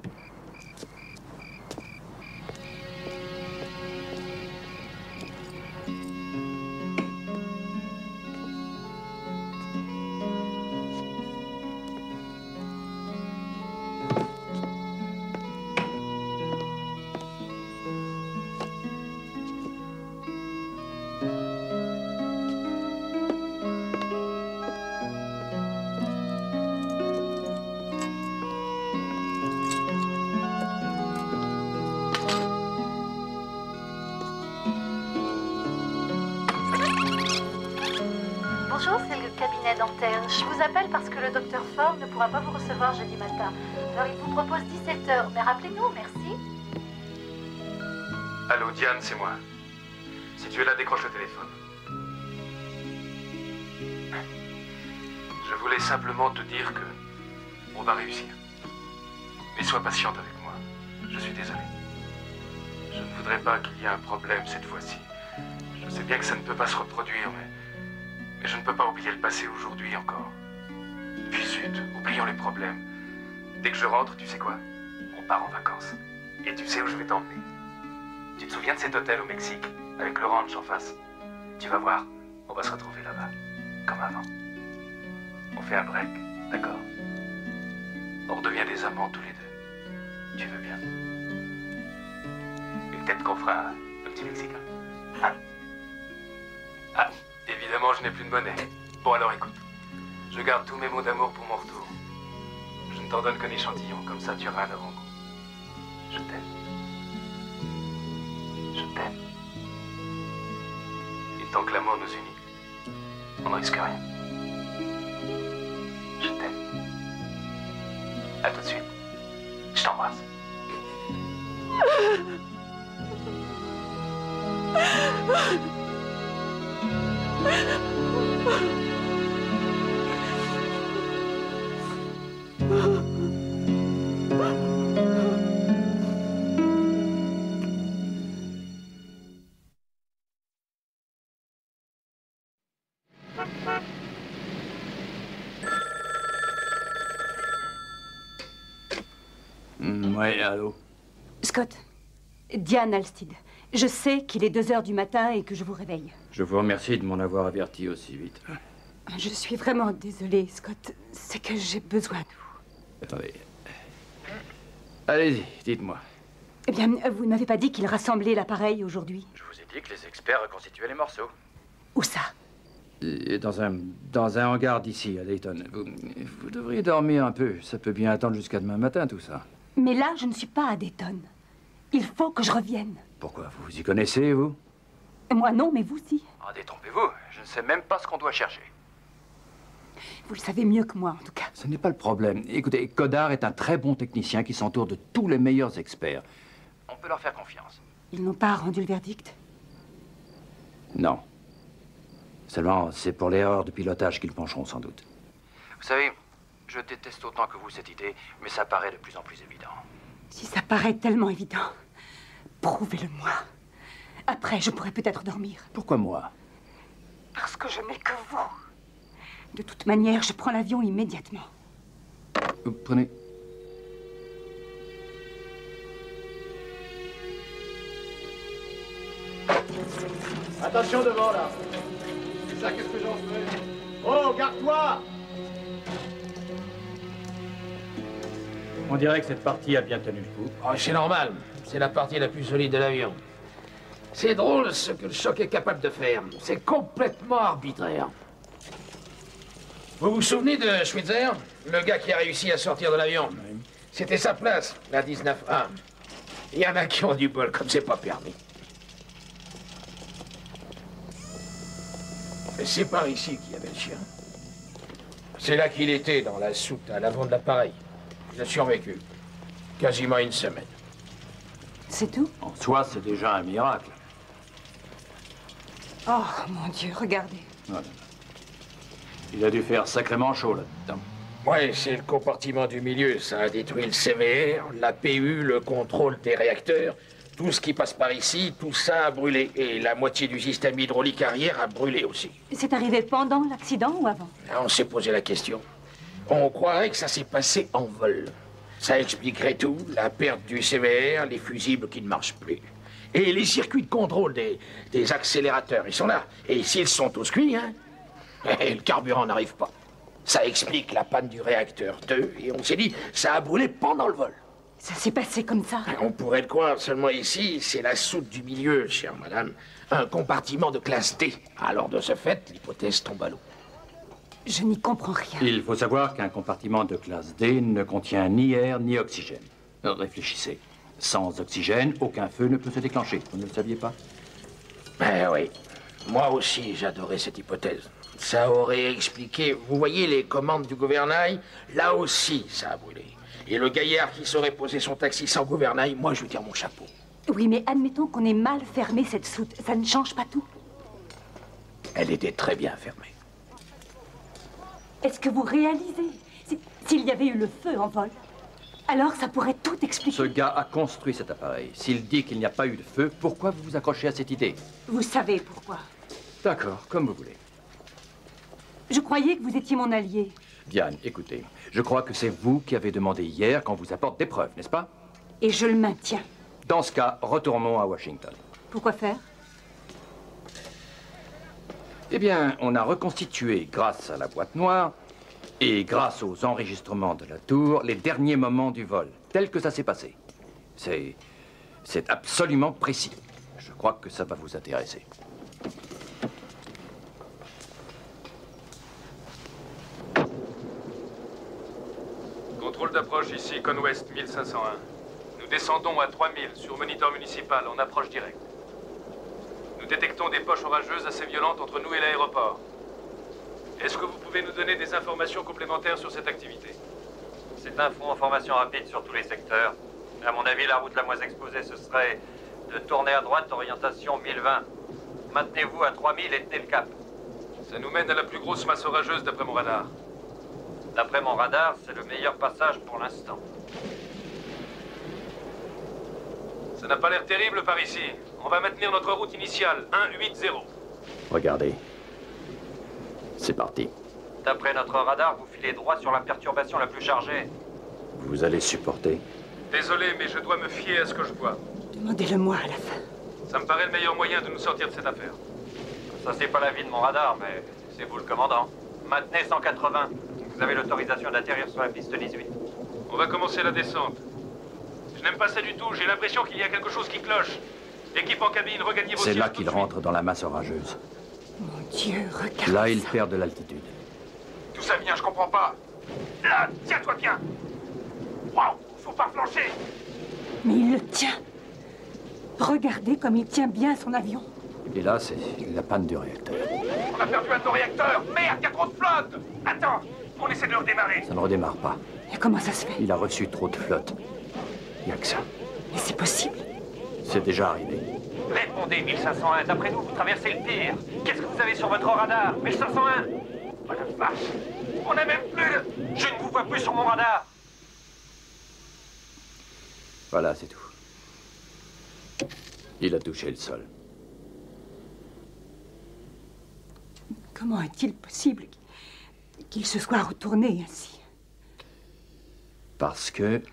Bonjour, c'est le cabinet dentaire. Je vous appelle parce que le docteur Ford ne pourra pas vous recevoir jeudi matin. Alors il vous propose 17h, mais rappelez-nous, merci. Allô, Diane, c'est moi. Si tu es là, décroche le téléphone. Je voulais simplement te dire que on va réussir. Mais sois patiente avec moi. Je suis désolé. Je ne voudrais pas qu'il y ait un problème cette fois-ci. Je sais bien que ça ne peut pas se reproduire, mais je ne peux pas oublier le passé aujourd'hui encore. Puis zut, oublions les problèmes. Dès que je rentre, tu sais quoi? On part en vacances. Et tu sais où je vais t'emmener. Tu te souviens de cet hôtel au Mexique, avec le ranch en face? Tu vas voir, on va se retrouver là-bas, comme avant. On fait un break, d'accord? On redevient des amants tous les deux. Tu veux bien? Et peut-être qu'on fera un petit Mexicain. Hein? Ah, évidemment, je n'ai plus de monnaie. Bon, alors écoute. Je garde tous mes mots d'amour pour mon retour. Je ne t'en donne qu'un échantillon, comme ça tu auras un avant-goût. Je t'aime. Je t'aime. Et tant que l'amour nous unit, on ne risque rien. Je t'aime. À tout de suite. Je t'embrasse. Ouais, allô? Scott, Diane Alstid. Je sais qu'il est 2h du matin et que je vous réveille. Je vous remercie de m'en avoir averti aussi vite. Je suis vraiment désolée, Scott. C'est que j'ai besoin de vous. Attendez. Allez-y, dites-moi. Eh bien, vous ne m'avez pas dit qu'il rassemblait l'appareil aujourd'hui? Je vous ai dit que les experts reconstituaient les morceaux. Où ça? Dans un hangar d'ici, à Dayton. Vous devriez dormir un peu. Ça peut bien attendre jusqu'à demain matin, tout ça. Mais là, je ne suis pas à Dayton. Il faut que je revienne. Pourquoi? Vous y connaissez, vous? Moi, non, mais vous, si. Ah, détrompez-vous. Je ne sais même pas ce qu'on doit chercher. Vous le savez mieux que moi, en tout cas. Ce n'est pas le problème. Écoutez, Codard est un très bon technicien qui s'entoure de tous les meilleurs experts. On peut leur faire confiance. Ils n'ont pas rendu le verdict? Non. Seulement, c'est pour l'erreur de pilotage qu'ils pencheront sans doute. Vous savez, je déteste autant que vous cette idée, mais ça paraît de plus en plus évident. Si ça paraît tellement évident, prouvez-le-moi. Après, je pourrais peut-être dormir. Pourquoi moi? Parce que je n'ai que vous. De toute manière, je prends l'avion immédiatement. Vous prenez... Attention devant, là. Et ça, qu'est-ce que j'en fais? Oh, garde-toi! On dirait que cette partie a bien tenu le coup. Oh, c'est normal. C'est la partie la plus solide de l'avion. C'est drôle ce que le choc est capable de faire. C'est complètement arbitraire. Vous vous souvenez de Schweitzer? Le gars qui a réussi à sortir de l'avion. C'était sa place, la 19-1. Il y en a qui ont du bol, comme c'est pas permis. Mais c'est par ici qu'il y avait le chien. C'est là qu'il était, dans la soute à l'avant de l'appareil. Il a survécu. Quasiment une semaine. C'est tout? En soi, c'est déjà un miracle. Oh, mon Dieu, regardez. Voilà. Il a dû faire sacrément chaud là-dedans. Ouais, c'est le compartiment du milieu. Ça a détruit le CVR, la PU, le contrôle des réacteurs. Tout ce qui passe par ici, tout ça a brûlé. Et la moitié du système hydraulique arrière a brûlé aussi. C'est arrivé pendant l'accident ou avant? On s'est posé la question. On croirait que ça s'est passé en vol. Ça expliquerait tout, la perte du CVR, les fusibles qui ne marchent plus. Et les circuits de contrôle des accélérateurs, ils sont là. Et s'ils sont tous cuits, hein, et le carburant n'arrive pas. Ça explique la panne du réacteur 2, et on s'est dit, ça a brûlé pendant le vol. Ça s'est passé comme ça? On pourrait le croire, seulement ici, c'est la soute du milieu, chère madame. Un compartiment de classe D. Alors de ce fait, l'hypothèse tombe à l'eau. Je n'y comprends rien. Il faut savoir qu'un compartiment de classe D ne contient ni air ni oxygène. Réfléchissez. Sans oxygène, aucun feu ne peut se déclencher. Vous ne le saviez pas? Ben oui. Moi aussi, j'adorais cette hypothèse. Ça aurait expliqué... Vous voyez les commandes du gouvernail? Là aussi, ça a brûlé. Et le gaillard qui saurait poser son taxi sans gouvernail, moi, je lui tire mon chapeau. Oui, mais admettons qu'on ait mal fermé cette soute. Ça ne change pas tout. Elle était très bien fermée. Est-ce que vous réalisez? S'il y avait eu le feu en vol, alors ça pourrait tout expliquer. Ce gars a construit cet appareil. S'il dit qu'il n'y a pas eu de feu, pourquoi vous vous accrochez à cette idée? Vous savez pourquoi. D'accord, comme vous voulez. Je croyais que vous étiez mon allié. Diane, écoutez, je crois que c'est vous qui avez demandé hier qu'on vous apporte des preuves, n'est-ce pas? Et je le maintiens. Dans ce cas, retournons à Washington. Pourquoi faire? Eh bien, on a reconstitué, grâce à la boîte noire, et grâce aux enregistrements de la tour, les derniers moments du vol, tel que ça s'est passé. C'est absolument précis. Je crois que ça va vous intéresser. Contrôle d'approche ici, Conwest 1501. Nous descendons à 3000 sur moniteur municipal en approche directe. Nous détectons des poches orageuses assez violentes entre nous et l'aéroport. Est-ce que vous pouvez nous donner des informations complémentaires sur cette activité? C'est un front en formation rapide sur tous les secteurs. À mon avis, la route la moins exposée, ce serait de tourner à droite, orientation 1020. Maintenez-vous à 3000 et tenez le cap. Ça nous mène à la plus grosse masse orageuse d'après mon radar. D'après mon radar, c'est le meilleur passage pour l'instant. Ça n'a pas l'air terrible par ici. On va maintenir notre route initiale, 180. Regardez. C'est parti. D'après notre radar, vous filez droit sur la perturbation la plus chargée. Vous allez supporter. Désolé, mais je dois me fier à ce que je vois. Demandez-le-moi à la fin. Ça me paraît le meilleur moyen de nous sortir de cette affaire. Ça, c'est pas l'avis de mon radar, mais c'est vous le commandant. Maintenez 180. Vous avez l'autorisation d'atterrir sur la piste 18. On va commencer la descente. Je n'aime pas ça du tout. J'ai l'impression qu'il y a quelque chose qui cloche. Équipe en cabine, regagnez vos C'est sièges là qu'il rentre dans la masse orageuse. Mon Dieu, regarde. Là, il perd de l'altitude. D'où ça vient, je comprends pas. Là, tiens-toi bien. Waouh, faut pas flancher. Mais il le tient. Regardez comme il tient bien son avion. Et là, c'est la panne du réacteur. On a perdu un de nos réacteurs. Merde, il y a trop de flotte. Attends, on essaie de le redémarrer. Ça ne redémarre pas. Et comment ça se fait? Il a reçu trop de flotte. Il n'y a que ça. Mais c'est possible. C'est déjà arrivé. Répondez, 1501. D'après nous, vous traversez le pire. Qu'est-ce que vous avez sur votre radar? 1501. Oh la vache. On n'a même plus de... Je ne vous vois plus sur mon radar. Voilà, c'est tout. Il a touché le sol. Comment est-il possible qu'il se soit retourné ainsi? Parce que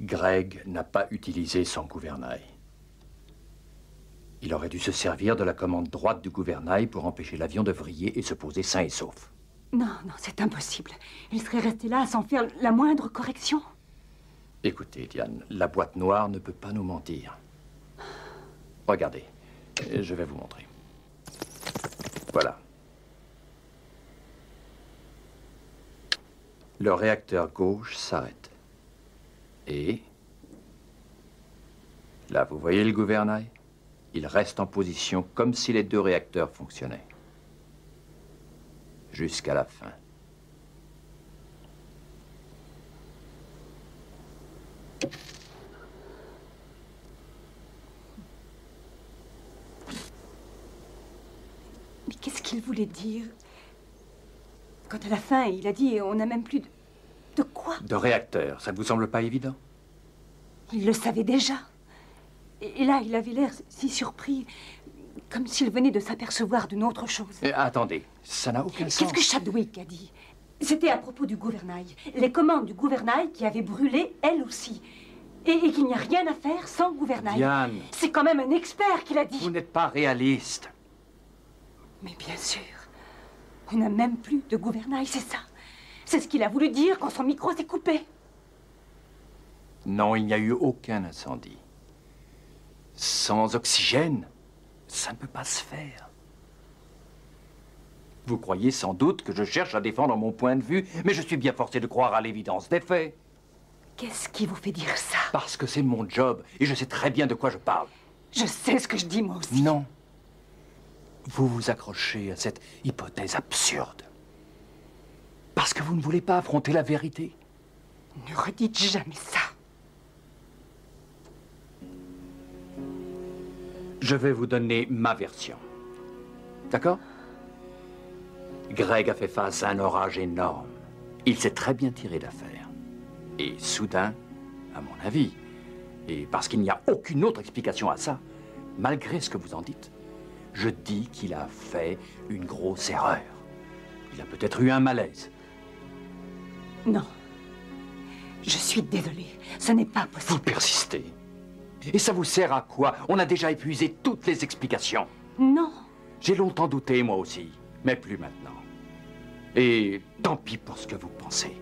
Greg n'a pas utilisé son gouvernail. Il aurait dû se servir de la commande droite du gouvernail pour empêcher l'avion de vriller et se poser sain et sauf. Non, non, c'est impossible. Il serait resté là sans faire la moindre correction. Écoutez, Diane, la boîte noire ne peut pas nous mentir. Regardez, je vais vous montrer. Voilà. Le réacteur gauche s'arrête. Et... là, vous voyez le gouvernail? Il reste en position comme si les deux réacteurs fonctionnaient. Jusqu'à la fin. Mais qu'est-ce qu'il voulait dire? Quand à la fin, il a dit on n'a même plus de quoi? De réacteurs, ça ne vous semble pas évident? Il le savait déjà. Et là, il avait l'air si surpris, comme s'il venait de s'apercevoir d'une autre chose. Attendez, ça n'a aucun sens. Qu'est-ce que Chadwick a dit? C'était à propos du gouvernail. Les commandes du gouvernail qui avaient brûlé, elles aussi. Et qu'il n'y a rien à faire sans gouvernail. Diane. C'est quand même un expert qui l'a dit. Vous n'êtes pas réaliste. Mais bien sûr. On n'a même plus de gouvernail, c'est ça. C'est ce qu'il a voulu dire quand son micro s'est coupé. Non, il n'y a eu aucun incendie. Sans oxygène, ça ne peut pas se faire. Vous croyez sans doute que je cherche à défendre mon point de vue, mais je suis bien forcé de croire à l'évidence des faits. Qu'est-ce qui vous fait dire ça? Parce que c'est mon job, et je sais très bien de quoi je parle. Je sais ce que je dis, moi aussi. Non. Vous vous accrochez à cette hypothèse absurde. Parce que vous ne voulez pas affronter la vérité. Ne redites jamais ça. Je vais vous donner ma version. D'accord? Greg a fait face à un orage énorme. Il s'est très bien tiré d'affaire. Et soudain, à mon avis, et parce qu'il n'y a aucune autre explication à ça, malgré ce que vous en dites, je dis qu'il a fait une grosse erreur. Il a peut-être eu un malaise. Non. Je suis désolée. Ce n'est pas possible. Vous persistez. Et ça vous sert à quoi? On a déjà épuisé toutes les explications. Non. J'ai longtemps douté, moi aussi, mais plus maintenant. Et tant pis pour ce que vous pensez.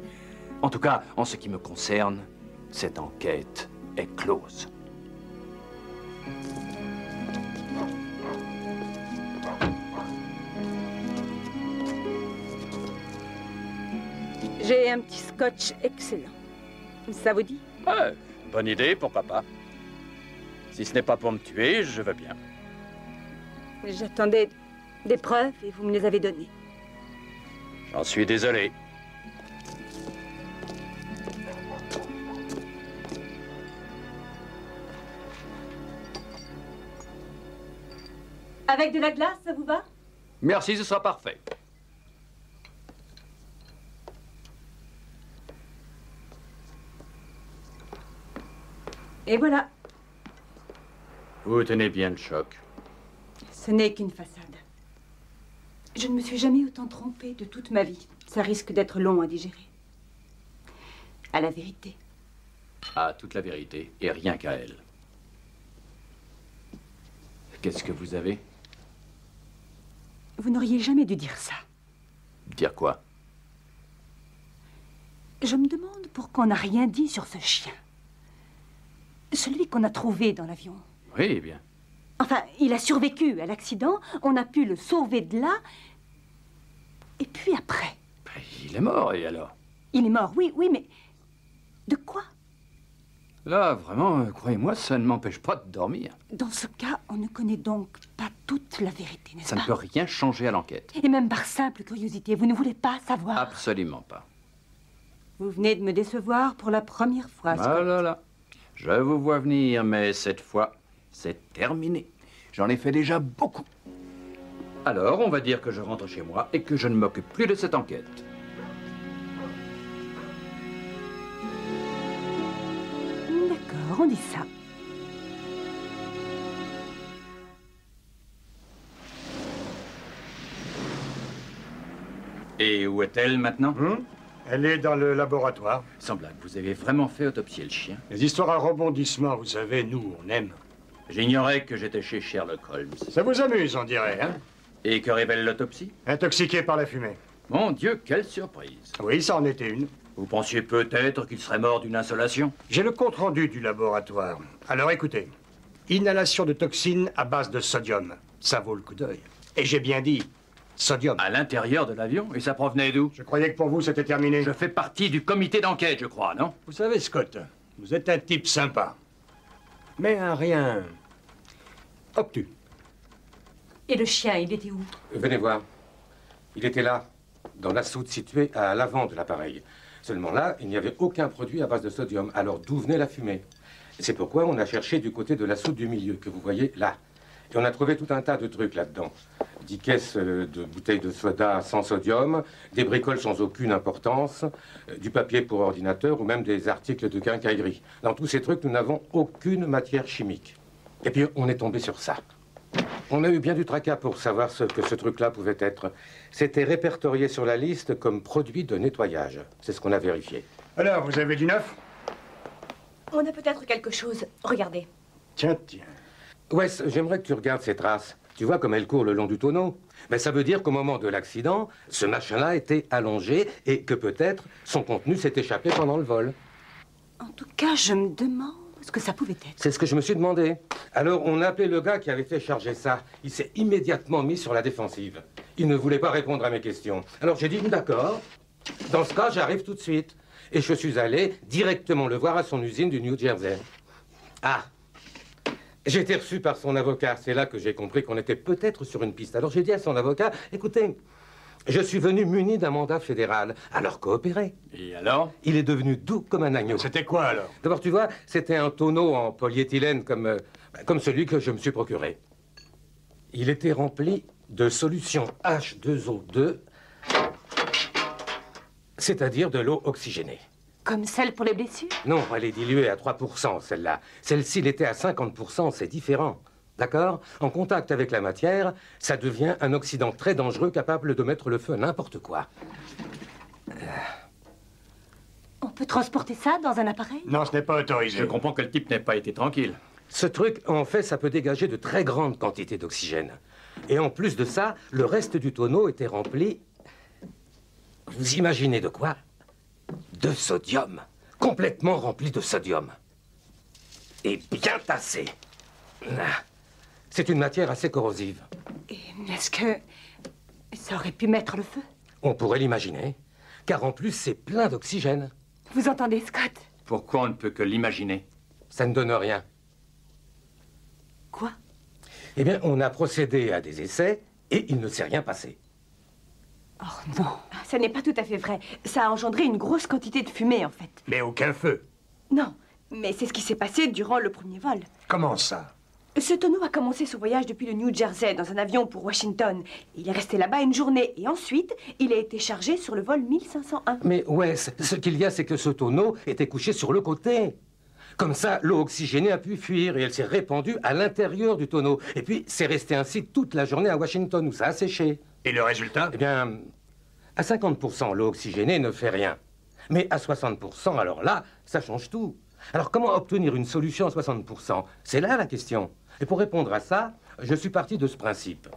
En tout cas, en ce qui me concerne, cette enquête est close. J'ai un petit scotch excellent. Ça vous dit? Ouais, bonne idée, pourquoi pas. Si ce n'est pas pour me tuer, je veux bien. J'attendais des preuves et vous me les avez données. J'en suis désolé. Avec de la glace, ça vous va? Merci, ce sera parfait. Et voilà. Vous tenez bien le choc. Ce n'est qu'une façade. Je ne me suis jamais autant trompée de toute ma vie. Ça risque d'être long à digérer. À la vérité. À toute la vérité, et rien qu'à elle. Qu'est-ce que vous avez? Vous n'auriez jamais dû dire ça. Dire quoi? Je me demande pourquoi on n'a rien dit sur ce chien. Celui qu'on a trouvé dans l'avion. Oui, eh bien. Enfin, il a survécu à l'accident, on a pu le sauver de là. Et puis après? Il est mort, et alors? Il est mort, oui, oui, mais de quoi? Là, vraiment, croyez-moi, ça ne m'empêche pas de dormir. Dans ce cas, on ne connaît donc pas toute la vérité, n'est-ce Ça pas? ne peut rien changer à l'enquête. Et même par simple curiosité, vous ne voulez pas savoir? Absolument pas. Vous venez de me décevoir pour la première fois, Scott. Ah là là. Je vous vois venir, mais cette fois, c'est terminé. J'en ai fait déjà beaucoup. Alors, on va dire que je rentre chez moi et que je ne m'occupe plus de cette enquête. D'accord, on dit ça. Et où est-elle maintenant? Elle est dans le laboratoire. Sans blague, vous avez vraiment fait autopsier le chien? Les histoires à rebondissement, vous savez, nous, on aime. J'ignorais que j'étais chez Sherlock Holmes. Ça vous amuse, on dirait, hein? Et que révèle l'autopsie? Intoxiqué par la fumée. Mon Dieu, quelle surprise. Oui, ça en était une. Vous pensiez peut-être qu'il serait mort d'une insolation? J'ai le compte-rendu du laboratoire. Alors écoutez, inhalation de toxines à base de sodium. Ça vaut le coup d'œil. Et j'ai bien dit, sodium. À l'intérieur de l'avion? Et ça provenait d'où? Je croyais que pour vous, c'était terminé. Je fais partie du comité d'enquête, je crois, non? Vous savez, Scott, vous êtes un type sympa. Mais un rien obtus. Et le chien, il était où? Venez voir. Il était là, dans la soute située à l'avant de l'appareil. Seulement là, il n'y avait aucun produit à base de sodium. Alors d'où venait la fumée? C'est pourquoi on a cherché du côté de la soute du milieu, que vous voyez là. Et on a trouvé tout un tas de trucs là-dedans. 10 caisses de bouteilles de soda sans sodium, des bricoles sans aucune importance, du papier pour ordinateur ou même des articles de quincaillerie. Dans tous ces trucs, nous n'avons aucune matière chimique. Et puis, on est tombé sur ça. On a eu bien du tracas pour savoir ce que ce truc-là pouvait être. C'était répertorié sur la liste comme produit de nettoyage. C'est ce qu'on a vérifié. Alors, vous avez du neuf? On a peut-être quelque chose. Regardez. Tiens. Wes, j'aimerais que tu regardes ces traces. Tu vois comme elles courent le long du tonneau? Ben, ça veut dire qu'au moment de l'accident, ce machin-là était allongé et que peut-être son contenu s'est échappé pendant le vol. En tout cas, je me demande ce que ça pouvait être. C'est ce que je me suis demandé. Alors, on a appelé le gars qui avait fait charger ça. Il s'est immédiatement mis sur la défensive. Il ne voulait pas répondre à mes questions. Alors, j'ai dit, d'accord. Dans ce cas, j'arrive tout de suite. Et je suis allé directement le voir à son usine du New Jersey. Ah! J'ai été reçu par son avocat. C'est là que j'ai compris qu'on était peut-être sur une piste. Alors, j'ai dit à son avocat, écoutez, je suis venu muni d'un mandat fédéral. Alors, coopérez. Et alors? Il est devenu doux comme un agneau. C'était quoi, alors? D'abord, tu vois, c'était un tonneau en polyéthylène comme celui que je me suis procuré. Il était rempli de solution H2O2, c'est-à-dire de l'eau oxygénée. Comme celle pour les blessures? Non, elle est diluée à 3%, celle-là. Celle-ci l'était à 50%, c'est différent. D'accord? En contact avec la matière, ça devient un oxydant très dangereux capable de mettre le feu à n'importe quoi. On peut transporter ça dans un appareil? Non, ce n'est pas autorisé. Je comprends que le type n'ait pas été tranquille. Ce truc, en fait, ça peut dégager de très grandes quantités d'oxygène. Et en plus de ça, le reste du tonneau était rempli... Vous imaginez de quoi? De sodium. Complètement rempli de sodium. Et bien tassé. C'est une matière assez corrosive. Est-ce que ça aurait pu mettre le feu? On pourrait l'imaginer. Car en plus, c'est plein d'oxygène. Vous entendez, Scott? Pourquoi on ne peut que l'imaginer? Ça ne donne rien. Quoi? Eh bien, on a procédé à des essais et il ne s'est rien passé. Oh non. Ça n'est pas tout à fait vrai. Ça a engendré une grosse quantité de fumée, en fait. Mais aucun feu. Non, mais c'est ce qui s'est passé durant le premier vol. Comment ça? Ce tonneau a commencé son voyage depuis le New Jersey dans un avion pour Washington. Il est resté là-bas une journée et ensuite, il a été chargé sur le vol 1501. Mais ouais, ce qu'il y a, c'est que ce tonneau était couché sur le côté. Comme ça, l'eau oxygénée a pu fuir et elle s'est répandue à l'intérieur du tonneau. Et puis, c'est resté ainsi toute la journée à Washington où ça a séché. Et le résultat? Eh bien, à 50%, l'eau oxygénée ne fait rien. Mais à 60%, alors là, ça change tout. Alors, comment obtenir une solution à 60%? C'est là la question. Et pour répondre à ça, je suis parti de ce principe.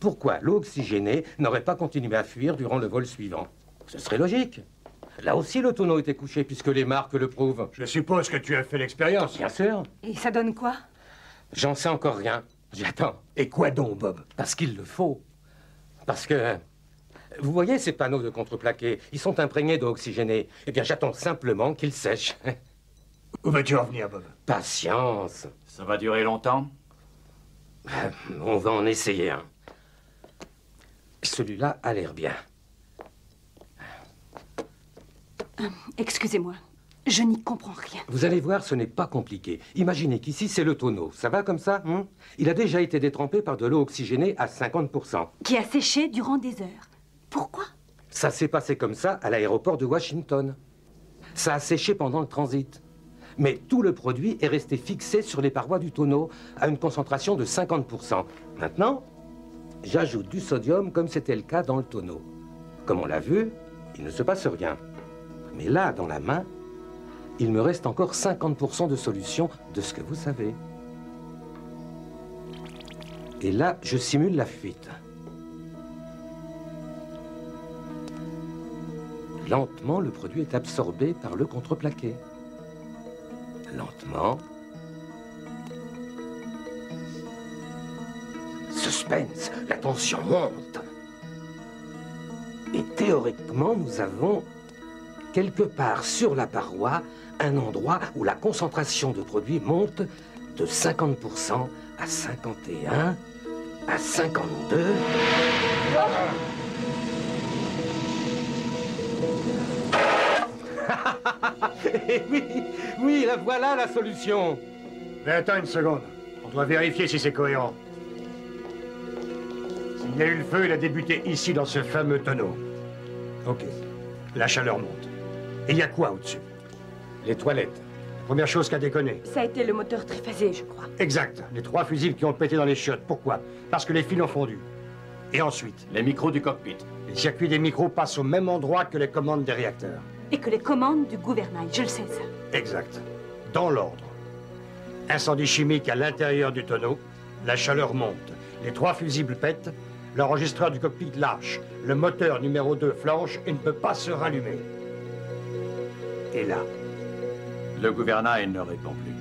Pourquoi l'eau oxygénée n'aurait pas continué à fuir durant le vol suivant? Ce serait logique. Là aussi, le tonneau était couché, puisque les marques le prouvent. Je suppose que tu as fait l'expérience. Bien sûr. Et ça donne quoi? J'en sais encore rien. J'attends. Et quoi donc, Bob? Parce qu'il le faut. Parce que... Vous voyez ces panneaux de contreplaqué? Ils sont imprégnés d'eau oxygénée. Eh bien, j'attends simplement qu'ils sèchent. Où veux-tu en venir, Bob? Patience. Ça va durer longtemps? On va en essayer un. Celui-là a l'air bien. Excusez-moi, je n'y comprends rien. Vous allez voir, ce n'est pas compliqué. Imaginez qu'ici, c'est le tonneau. Ça va comme ça, hein? Il a déjà été détrempé par de l'eau oxygénée à 50%. Qui a séché durant des heures. Pourquoi? Ça s'est passé comme ça à l'aéroport de Washington. Ça a séché pendant le transit. Mais tout le produit est resté fixé sur les parois du tonneau à une concentration de 50%. Maintenant, j'ajoute du sodium comme c'était le cas dans le tonneau. Comme on l'a vu, il ne se passe rien. Mais là, dans la main, il me reste encore 50% de solution de ce que vous savez. Et là, je simule la fuite. Lentement, le produit est absorbé par le contreplaqué. Lentement. Suspense, la tension monte. Et théoriquement, nous avons quelque part sur la paroi un endroit où la concentration de produit monte de 50% à 51, à 52. Oui, la voilà la solution. Mais attends une seconde. On doit vérifier si c'est cohérent. S'il y a eu le feu, il a débuté ici, dans ce fameux tonneau. Ok. La chaleur monte. Et il y a quoi au-dessus? Les toilettes. La première chose qui a déconné. Ça a été le moteur triphasé, je crois. Exact. Les 3 fusibles qui ont pété dans les chiottes. Pourquoi? Parce que les fils ont fondu. Et ensuite? Les micros du cockpit. Les circuits des micros passent au même endroit que les commandes des réacteurs. Et que les commandes du gouvernail, je le sais, ça. Exact. Dans l'ordre. Incendie chimique à l'intérieur du tonneau. La chaleur monte. Les 3 fusibles pètent. L'enregistreur du cockpit lâche. Le moteur numéro 2 flanche et ne peut pas se rallumer. Et là? Le gouvernail ne répond plus.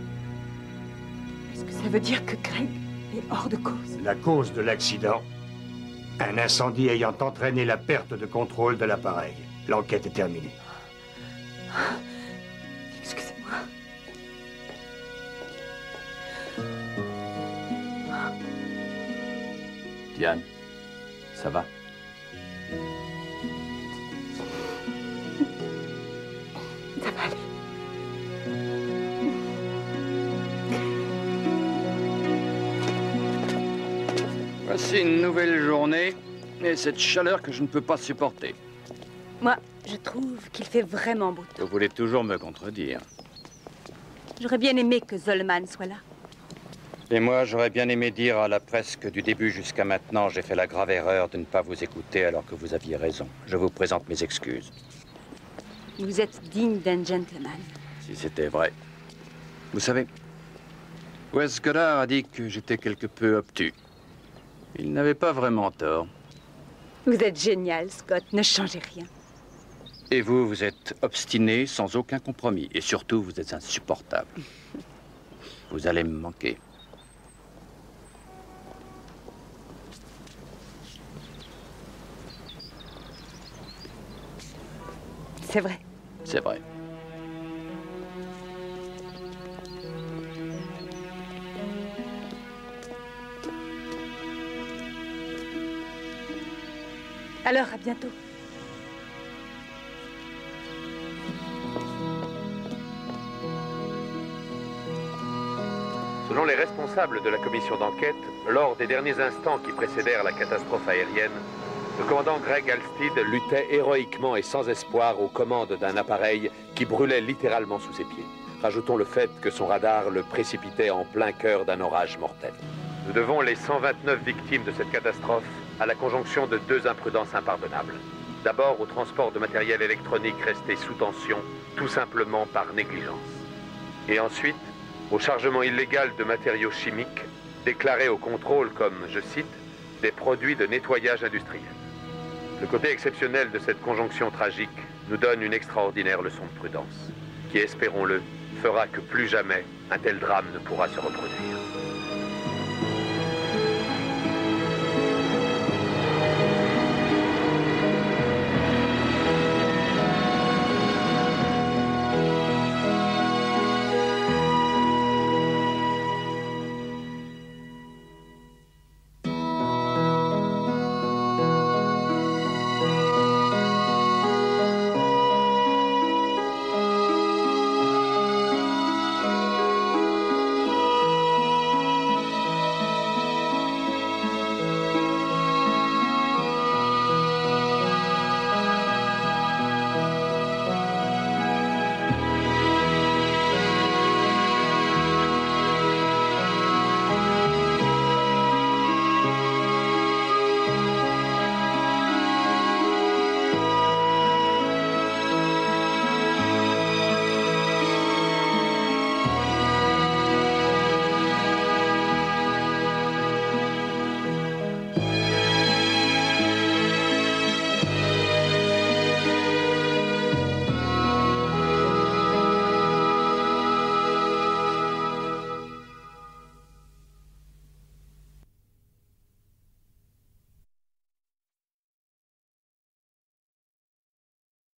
Est-ce que ça veut dire que Greg est hors de cause? La cause de l'accident? Un incendie ayant entraîné la perte de contrôle de l'appareil. L'enquête est terminée. Excusez-moi. Diane, ça va? Ça va aller. Voici une nouvelle journée et cette chaleur que je ne peux pas supporter. Moi, je trouve qu'il fait vraiment beau temps. Vous voulez toujours me contredire. J'aurais bien aimé que Zolman soit là. Et moi, j'aurais bien aimé dire à la presse que du début jusqu'à maintenant, j'ai fait la grave erreur de ne pas vous écouter alors que vous aviez raison. Je vous présente mes excuses. Vous êtes digne d'un gentleman. Si c'était vrai. Vous savez, Wes Goddard a dit que j'étais quelque peu obtus. Il n'avait pas vraiment tort. Vous êtes génial, Scott. Ne changez rien. Et vous, vous êtes obstiné, sans aucun compromis. Et surtout, vous êtes insupportable. Vous allez me manquer. C'est vrai. C'est vrai. Alors, à bientôt. Selon les responsables de la commission d'enquête, lors des derniers instants qui précédèrent la catastrophe aérienne, le commandant Greg Alstead luttait héroïquement et sans espoir aux commandes d'un appareil qui brûlait littéralement sous ses pieds. Rajoutons le fait que son radar le précipitait en plein cœur d'un orage mortel. Nous devons les 129 victimes de cette catastrophe à la conjonction de 2 imprudences impardonnables. D'abord au transport de matériel électronique resté sous tension, tout simplement par négligence. Et ensuite, au chargement illégal de matériaux chimiques, déclarés au contrôle comme, je cite, des produits de nettoyage industriel. Le côté exceptionnel de cette conjonction tragique nous donne une extraordinaire leçon de prudence, qui, espérons-le, fera que plus jamais un tel drame ne pourra se reproduire.